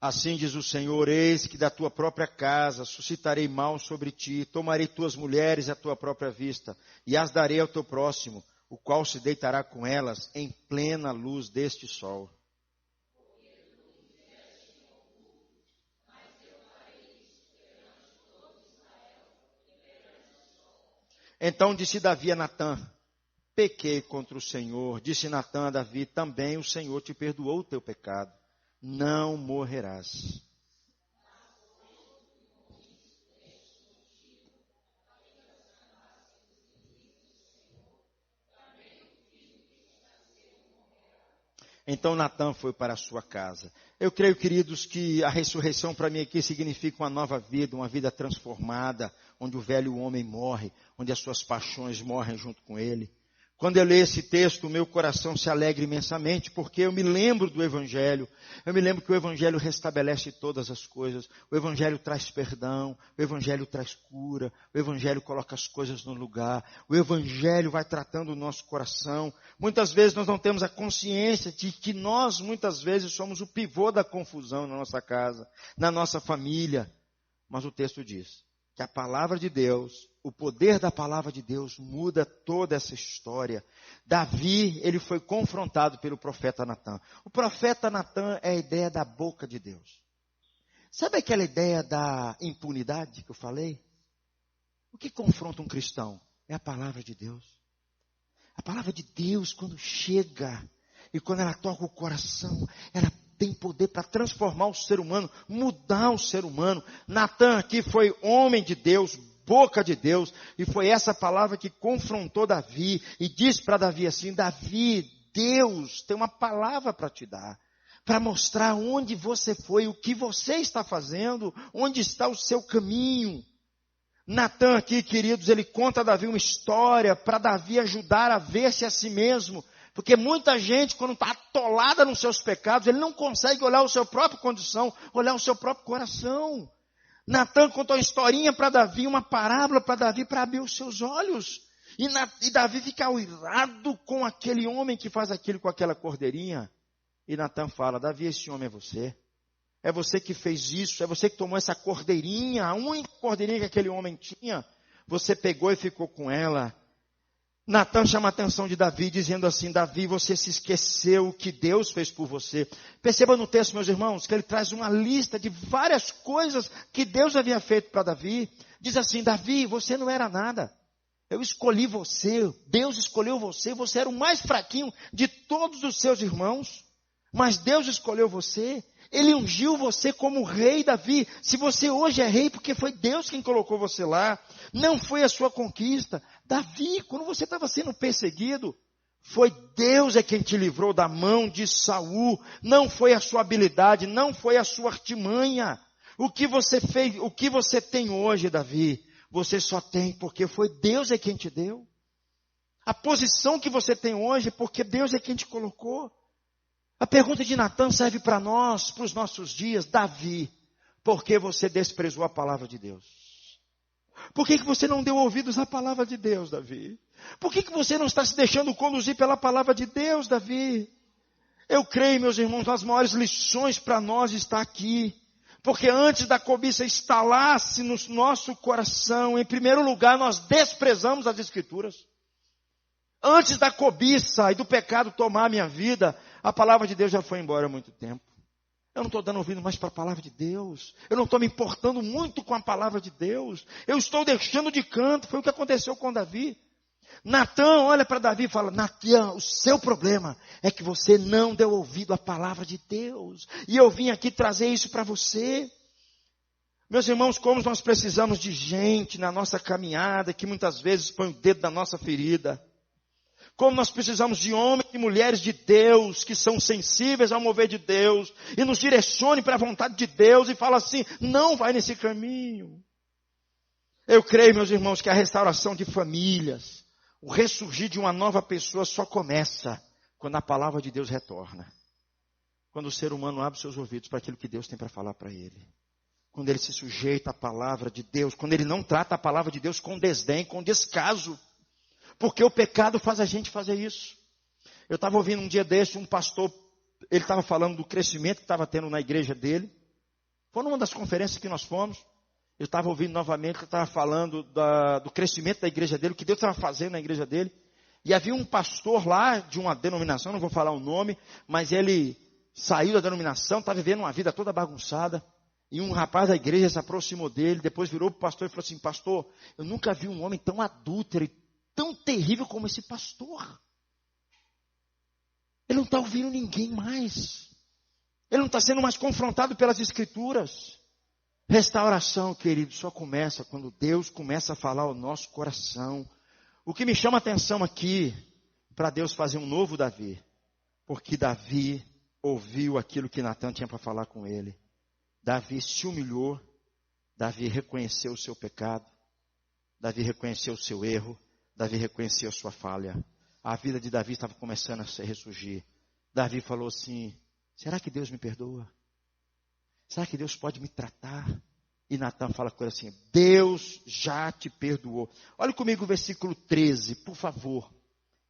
Assim diz o Senhor, eis que da tua própria casa suscitarei mal sobre ti, tomarei tuas mulheres à tua própria vista, e as darei ao teu próximo, o qual se deitará com elas em plena luz deste sol. Então disse Davi a Natã, pequei contra o Senhor. Disse Natã a Davi, também o Senhor te perdoou o teu pecado. Não morrerás. Então Natã foi para a sua casa. Eu creio, queridos, que a ressurreição para mim aqui significa uma nova vida, uma vida transformada, onde o velho homem morre, onde as suas paixões morrem junto com ele. Quando eu leio esse texto, o meu coração se alegra imensamente, porque eu me lembro do Evangelho. Eu me lembro que o Evangelho restabelece todas as coisas. O Evangelho traz perdão, o Evangelho traz cura, o Evangelho coloca as coisas no lugar. O Evangelho vai tratando o nosso coração. Muitas vezes nós não temos a consciência de que nós, muitas vezes, somos o pivô da confusão na nossa casa, na nossa família. Mas o texto diz que a palavra de Deus, o poder da palavra de Deus muda toda essa história. Davi, ele foi confrontado pelo profeta Natã. O profeta Natã é a ideia da boca de Deus. Sabe aquela ideia da impunidade que eu falei? O que confronta um cristão? É a palavra de Deus. A palavra de Deus, quando chega e quando ela toca o coração, ela tem poder para transformar o ser humano, mudar o ser humano. Natã aqui foi homem de Deus, boca de Deus, e foi essa palavra que confrontou Davi, e disse para Davi assim, Davi, Deus tem uma palavra para te dar, para mostrar onde você foi, o que você está fazendo, onde está o seu caminho. Natã aqui, queridos, ele conta a Davi uma história, para Davi ajudar a ver-se a si mesmo, porque muita gente, quando está atolada nos seus pecados, ele não consegue olhar a sua própria condição, olhar o seu próprio coração. Natã contou uma historinha para Davi, uma parábola para Davi, para abrir os seus olhos. E Davi fica irado com aquele homem que faz aquilo com aquela cordeirinha. E Natã fala, Davi, esse homem é você. É você que fez isso, é você que tomou essa cordeirinha, a única cordeirinha que aquele homem tinha. você pegou e ficou com ela. Natan chama a atenção de Davi, dizendo assim: Davi, você se esqueceu o que Deus fez por você. Perceba no texto, meus irmãos, que ele traz uma lista de várias coisas que Deus havia feito para Davi. Diz assim: Davi, você não era nada. Eu escolhi você, Deus escolheu você, você era o mais fraquinho de todos os seus irmãos, mas Deus escolheu você, Ele ungiu você como rei, Davi. Se você hoje é rei, porque foi Deus quem colocou você lá, não foi a sua conquista. Davi, quando você estava sendo perseguido, foi Deus quem te livrou da mão de Saul, não foi a sua habilidade, não foi a sua artimanha. O que você fez, o que você tem hoje, Davi, você só tem porque foi Deus quem te deu. A posição que você tem hoje, porque Deus quem te colocou. A pergunta de Natan serve para nós, para os nossos dias. Davi, por que você desprezou a palavra de Deus? Por que você não deu ouvidos à palavra de Deus, Davi? Por que você não está se deixando conduzir pela palavra de Deus, Davi? Eu creio, meus irmãos, as maiores lições para nós está aqui. Porque antes da cobiça instalar-se no nosso coração, em primeiro lugar, nós desprezamos as Escrituras. Antes da cobiça e do pecado tomar a minha vida, a palavra de Deus já foi embora há muito tempo. Eu não estou dando ouvido mais para a palavra de Deus. Eu não estou me importando muito com a palavra de Deus. Eu estou deixando de canto. Foi o que aconteceu com Davi. Natan olha para Davi e fala: Natan, o seu problema é que você não deu ouvido à palavra de Deus. E eu vim aqui trazer isso para você. Meus irmãos, como nós precisamos de gente na nossa caminhada que muitas vezes põe o dedo na nossa ferida. Como nós precisamos de homens e mulheres de Deus, que são sensíveis ao mover de Deus, e nos direcione para a vontade de Deus, e fala assim: não vai nesse caminho. Eu creio, meus irmãos, que a restauração de famílias, o ressurgir de uma nova pessoa só começa quando a palavra de Deus retorna. Quando o ser humano abre seus ouvidos para aquilo que Deus tem para falar para ele. Quando ele se sujeita à palavra de Deus, quando ele não trata a palavra de Deus com desdém, com descaso. Porque o pecado faz a gente fazer isso. Eu estava ouvindo um dia desse um pastor, ele estava falando do crescimento que estava tendo na igreja dele. Foi numa das conferências que nós fomos. Eu estava ouvindo novamente, ele estava falando do crescimento da igreja dele, o que Deus estava fazendo na igreja dele. E havia um pastor lá de uma denominação, não vou falar o nome, mas ele saiu da denominação, estava vivendo uma vida toda bagunçada. E um rapaz da igreja se aproximou dele, depois virou para o pastor e falou assim: pastor, eu nunca vi um homem tão adúltero e tão terrível como esse pastor. Ele não está ouvindo ninguém mais. Ele não está sendo mais confrontado pelas Escrituras. Restauração, querido, só começa quando Deus começa a falar ao nosso coração. O que me chama a atenção aqui, para Deus fazer um novo Davi, porque Davi ouviu aquilo que Natan tinha para falar com ele. Davi se humilhou, Davi reconheceu o seu pecado, Davi reconheceu o seu erro, Davi reconheceu a sua falha. A vida de Davi estava começando a se ressurgir. Davi falou assim: será que Deus me perdoa? Será que Deus pode me tratar? E Natan fala com ele assim: Deus já te perdoou. Olha comigo o versículo 13, por favor.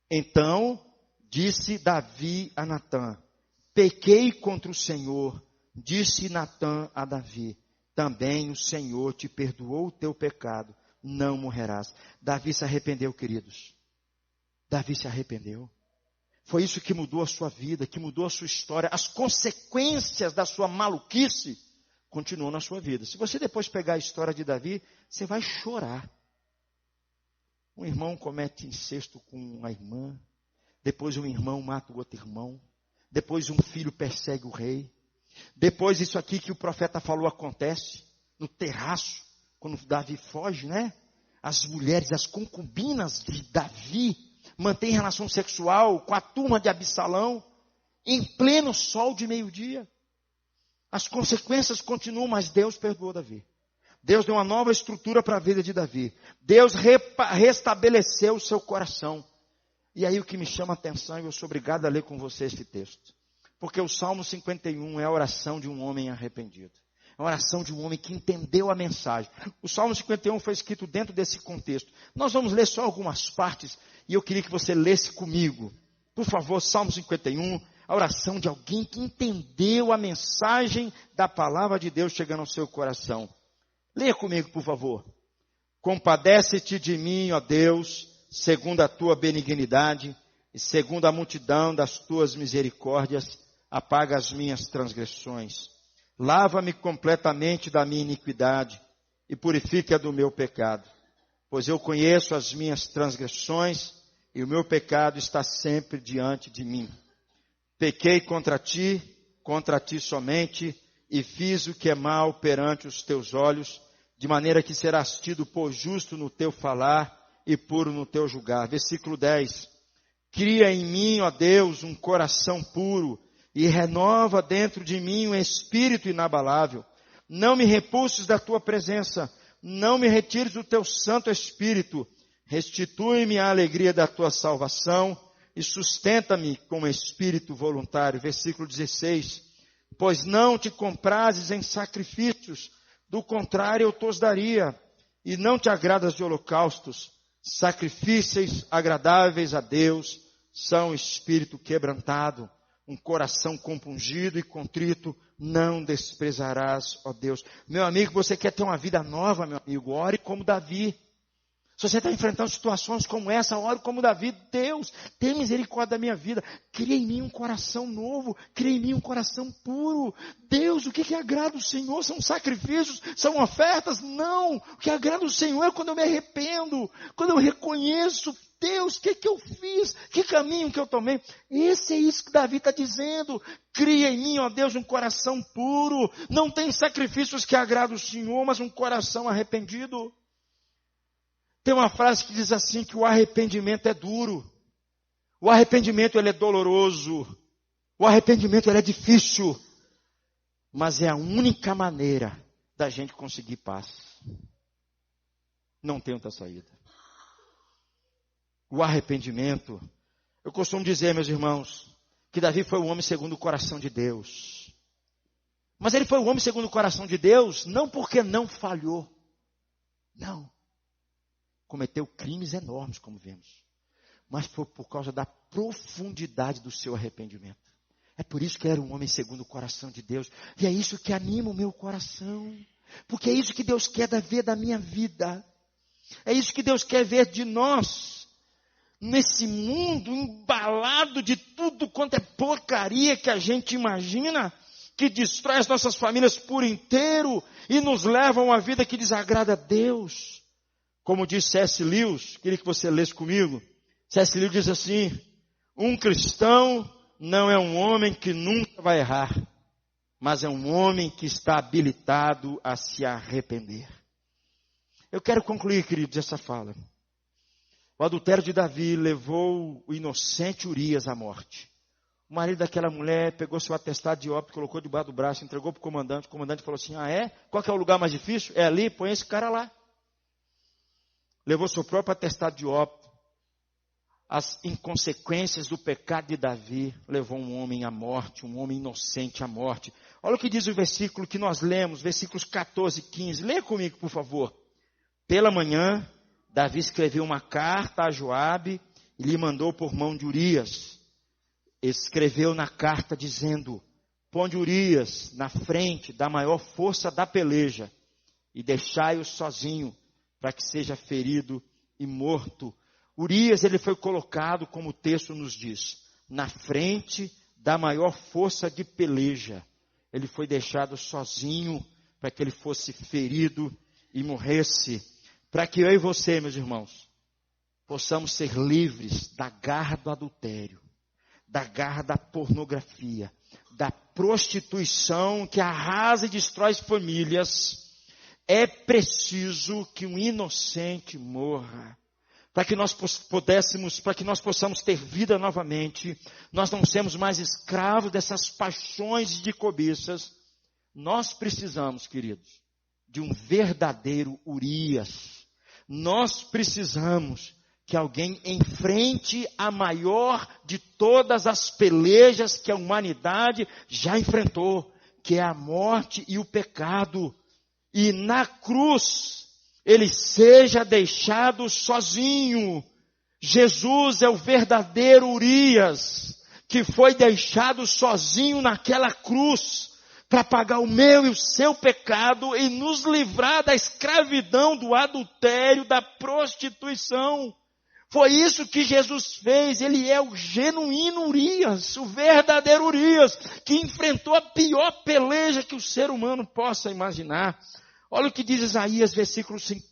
Então disse Davi a Natan: pequei contra o Senhor. Disse Natan a Davi: também o Senhor te perdoou o teu pecado, não morrerás. Davi se arrependeu, queridos. Davi se arrependeu. Foi isso que mudou a sua vida, que mudou a sua história. As consequências da sua maluquice continuam na sua vida. Se você depois pegar a história de Davi, você vai chorar. Um irmão comete incesto com uma irmã. Depois um irmão mata o outro irmão. Depois um filho persegue o rei. Depois isso aqui que o profeta falou acontece no terraço, quando Davi foge, né? As mulheres, as concubinas de Davi mantêm relação sexual com a turma de Absalão em pleno sol de meio-dia. As consequências continuam, mas Deus perdoou Davi. Deus deu uma nova estrutura para a vida de Davi. Deus restabeleceu o seu coração. E aí o que me chama a atenção, e eu sou obrigado a ler com você esse texto. Porque o Salmo 51 é a oração de um homem arrependido. É a oração de um homem que entendeu a mensagem. O Salmo 51 foi escrito dentro desse contexto. Nós vamos ler só algumas partes e eu queria que você lesse comigo. Por favor, Salmo 51, a oração de alguém que entendeu a mensagem da palavra de Deus chegando ao seu coração. Leia comigo, por favor. Compadece-te de mim, ó Deus, segundo a tua benignidade e segundo a multidão das tuas misericórdias, apaga as minhas transgressões. Lava-me completamente da minha iniquidade e purifica do meu pecado, pois eu conheço as minhas transgressões e o meu pecado está sempre diante de mim. Pequei contra ti somente, e fiz o que é mal perante os teus olhos, de maneira que serás tido por justo no teu falar e puro no teu julgar. Versículo 10. Cria em mim, ó Deus, um coração puro, e renova dentro de mim um espírito inabalável. Não me repulses da tua presença, não me retires o teu santo espírito. Restitui-me a alegria da tua salvação e sustenta-me com espírito voluntário. Versículo 16. Pois não te comprases em sacrifícios, do contrário eu tos daria, e não te agradas de holocaustos. Sacrifícios agradáveis a Deus são espírito quebrantado, um coração compungido e contrito, não desprezarás, ó Deus. Meu amigo, você quer ter uma vida nova, meu amigo? Ore como Davi. Se você está enfrentando situações como essa, ore como Davi. Deus, tem misericórdia da minha vida. Cria em mim um coração novo. Cria em mim um coração puro. Deus, o que agrada o Senhor? São sacrifícios? São ofertas? Não. O que agrada o Senhor é quando eu me arrependo. Quando eu reconheço, Deus, o que eu fiz? Que caminho que eu tomei? Esse é isso que Davi está dizendo. Cria em mim, ó Deus, um coração puro. Não tem sacrifícios que agradam o Senhor, mas um coração arrependido. Tem uma frase que diz assim, que o arrependimento é duro. O arrependimento, ele é doloroso. O arrependimento, ele é difícil. Mas é a única maneira da gente conseguir paz. Não tem outra saída. O arrependimento, eu costumo dizer, meus irmãos, que Davi foi o homem segundo o coração de Deus. Mas ele foi o homem segundo o coração de Deus, não porque não falhou. Não. Cometeu crimes enormes, como vemos. Mas foi por causa da profundidade do seu arrependimento. É por isso que era um homem segundo o coração de Deus. E é isso que anima o meu coração. Porque é isso que Deus quer ver da minha vida. É isso que Deus quer ver de nós. Nesse mundo embalado de tudo quanto é porcaria que a gente imagina, que destrói as nossas famílias por inteiro e nos leva a uma vida que desagrada a Deus. Como diz C.S. Lewis, queria que você lesse comigo. C.S. Lewis diz assim, um cristão não é um homem que nunca vai errar, mas é um homem que está habilitado a se arrepender. Eu quero concluir, queridos, essa fala. O adultério de Davi levou o inocente Urias à morte. O marido daquela mulher pegou seu atestado de óbito, colocou debaixo do braço, entregou para o comandante falou assim, qual que é o lugar mais difícil? É ali, põe esse cara lá. Levou seu próprio atestado de óbito. As inconsequências do pecado de Davi levou um homem à morte, um homem inocente à morte. Olha o que diz o versículo que nós lemos, versículos 14 e 15. Leia comigo, por favor. Pela manhã, Davi escreveu uma carta a Joabe e lhe mandou por mão de Urias. Escreveu na carta dizendo, ponde Urias na frente da maior força da peleja e deixai-o sozinho, para que seja ferido e morto. Urias, ele foi colocado, como o texto nos diz, na frente da maior força de peleja. Ele foi deixado sozinho, para que ele fosse ferido e morresse. Para que eu e você, meus irmãos, possamos ser livres da garra do adultério, da garra da pornografia, da prostituição que arrasa e destrói famílias. É preciso que um inocente morra. Para que nós possamos ter vida novamente, nós não sermos mais escravos dessas paixões de cobiças. Nós precisamos, queridos, de um verdadeiro Urias. Nós precisamos que alguém enfrente a maior de todas as pelejas que a humanidade já enfrentou, que é a morte e o pecado. E na cruz, ele seja deixado sozinho. Jesus é o verdadeiro Urias, que foi deixado sozinho naquela cruz, para pagar o meu e o seu pecado e nos livrar da escravidão, do adultério, da prostituição. Foi isso que Jesus fez. Ele é o genuíno Urias, o verdadeiro Urias, que enfrentou a pior peleja que o ser humano possa imaginar. Olha o que diz Isaías,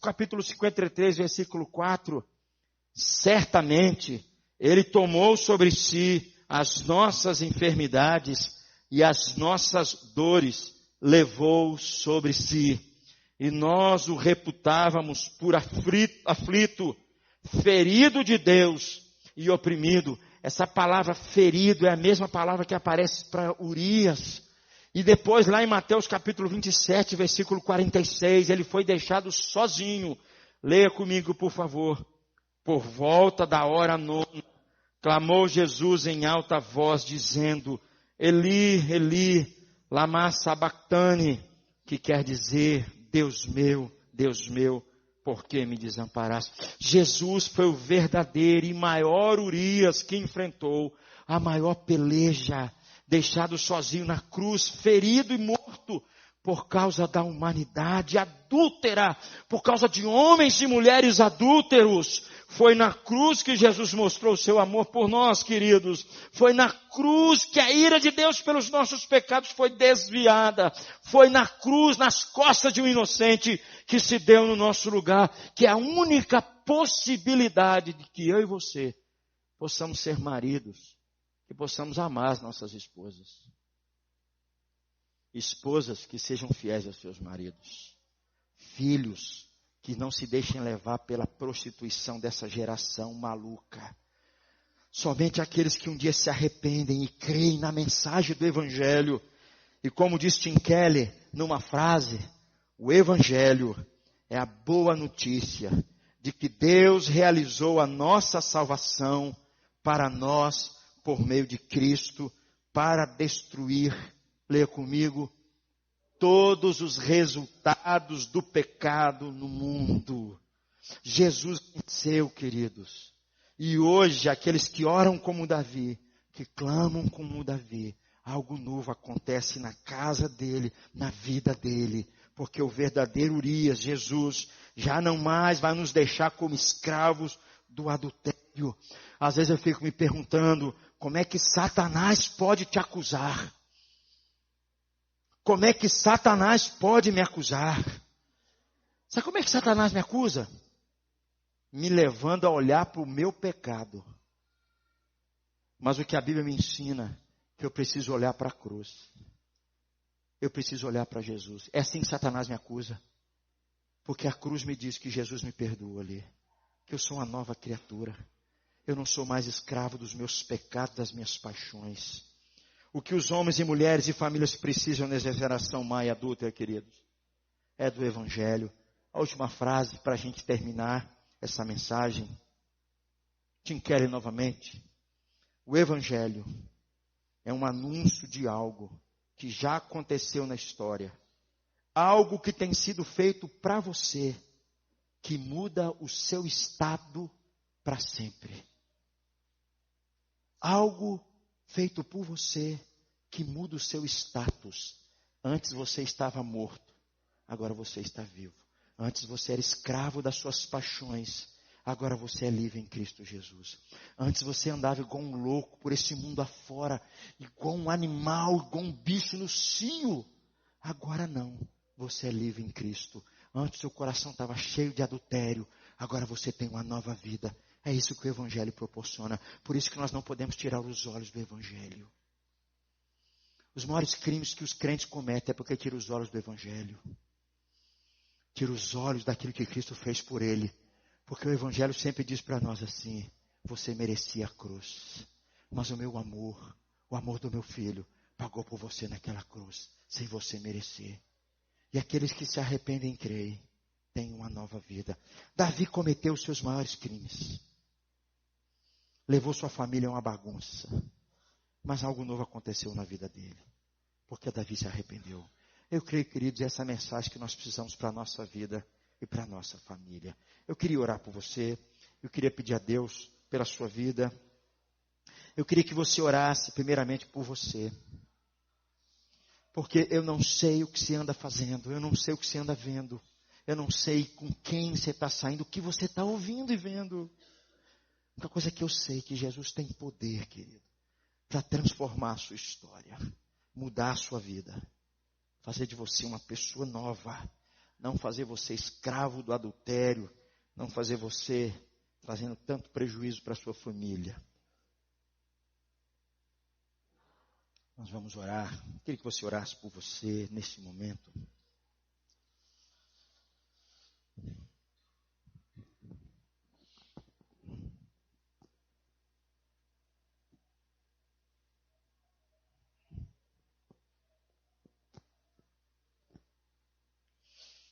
capítulo 53, versículo 4. Certamente, Ele tomou sobre si as nossas enfermidades e as nossas dores levou sobre si. E nós o reputávamos por aflito, ferido de Deus e oprimido. Essa palavra ferido é a mesma palavra que aparece para Urias. E depois lá em Mateus capítulo 27, versículo 46, ele foi deixado sozinho. Leia comigo, por favor. Por volta da hora nona, clamou Jesus em alta voz, dizendo: Eli, Eli, lama sabachthani, que quer dizer: Deus meu, por que me desamparaste? Jesus foi o verdadeiro e maior Urias que enfrentou a maior peleja, deixado sozinho na cruz, ferido e morto, por causa da humanidade adúltera, por causa de homens e mulheres adúlteros. Foi na cruz que Jesus mostrou o seu amor por nós, queridos. Foi na cruz que a ira de Deus pelos nossos pecados foi desviada. Foi na cruz, nas costas de um inocente, que se deu no nosso lugar, que é a única possibilidade de que eu e você possamos ser maridos, que possamos amar as nossas esposas. Esposas que sejam fiéis aos seus maridos. Filhos que não se deixem levar pela prostituição dessa geração maluca. Somente aqueles que um dia se arrependem e creem na mensagem do Evangelho. E como diz Tim Keller numa frase, o Evangelho é a boa notícia de que Deus realizou a nossa salvação para nós por meio de Cristo, para destruir, leia comigo, todos os resultados do pecado no mundo. Jesus venceu, queridos. E hoje, aqueles que oram como Davi, que clamam como Davi, algo novo acontece na casa dele, na vida dele. Porque o verdadeiro Urias, Jesus, já não mais vai nos deixar como escravos do adultério. Às vezes eu fico me perguntando, como é que Satanás pode te acusar? Como é que Satanás pode me acusar? Sabe como é que Satanás me acusa? Me levando a olhar para o meu pecado. Mas o que a Bíblia me ensina, que eu preciso olhar para a cruz. Eu preciso olhar para Jesus. É assim que Satanás me acusa. Porque a cruz me diz que Jesus me perdoa ali. Que eu sou uma nova criatura. Eu não sou mais escravo dos meus pecados, das minhas paixões. O que os homens e mulheres e famílias precisam nessa geração má e adulta, queridos, é do Evangelho. A última frase para a gente terminar essa mensagem. Tim Keller novamente. O Evangelho é um anúncio de algo que já aconteceu na história. Algo que tem sido feito para você, que muda o seu estado para sempre. Algo feito por você, que muda o seu status. Antes você estava morto, agora você está vivo. Antes você era escravo das suas paixões, agora você é livre em Cristo Jesus. Antes você andava igual um louco por esse mundo afora, igual um animal, igual um bicho no cio. Agora não, você é livre em Cristo. Antes seu coração estava cheio de adultério, agora você tem uma nova vida. É isso que o Evangelho proporciona. Por isso que nós não podemos tirar os olhos do Evangelho. Os maiores crimes que os crentes cometem é porque tiram os olhos do Evangelho. Tira os olhos daquilo que Cristo fez por ele. Porque o Evangelho sempre diz para nós assim: você merecia a cruz, mas o meu amor, o amor do meu filho, pagou por você naquela cruz, sem você merecer. E aqueles que se arrependem e creem, têm uma nova vida. Davi cometeu os seus maiores crimes. Levou sua família a uma bagunça. Mas algo novo aconteceu na vida dele. Porque Davi se arrependeu. Eu creio, queridos, essa é a mensagem que nós precisamos para a nossa vida e para a nossa família. Eu queria orar por você. Eu queria pedir a Deus pela sua vida. Eu queria que você orasse primeiramente por você. Porque eu não sei o que você anda fazendo, eu não sei o que você anda vendo, eu não sei com quem você está saindo, o que você está ouvindo e vendo. A única coisa que eu sei é que Jesus tem poder, querido, para transformar a sua história, mudar a sua vida, fazer de você uma pessoa nova, não fazer você escravo do adultério, não fazer você trazendo tanto prejuízo para a sua família. Nós vamos orar. Queria que você orasse por você nesse momento.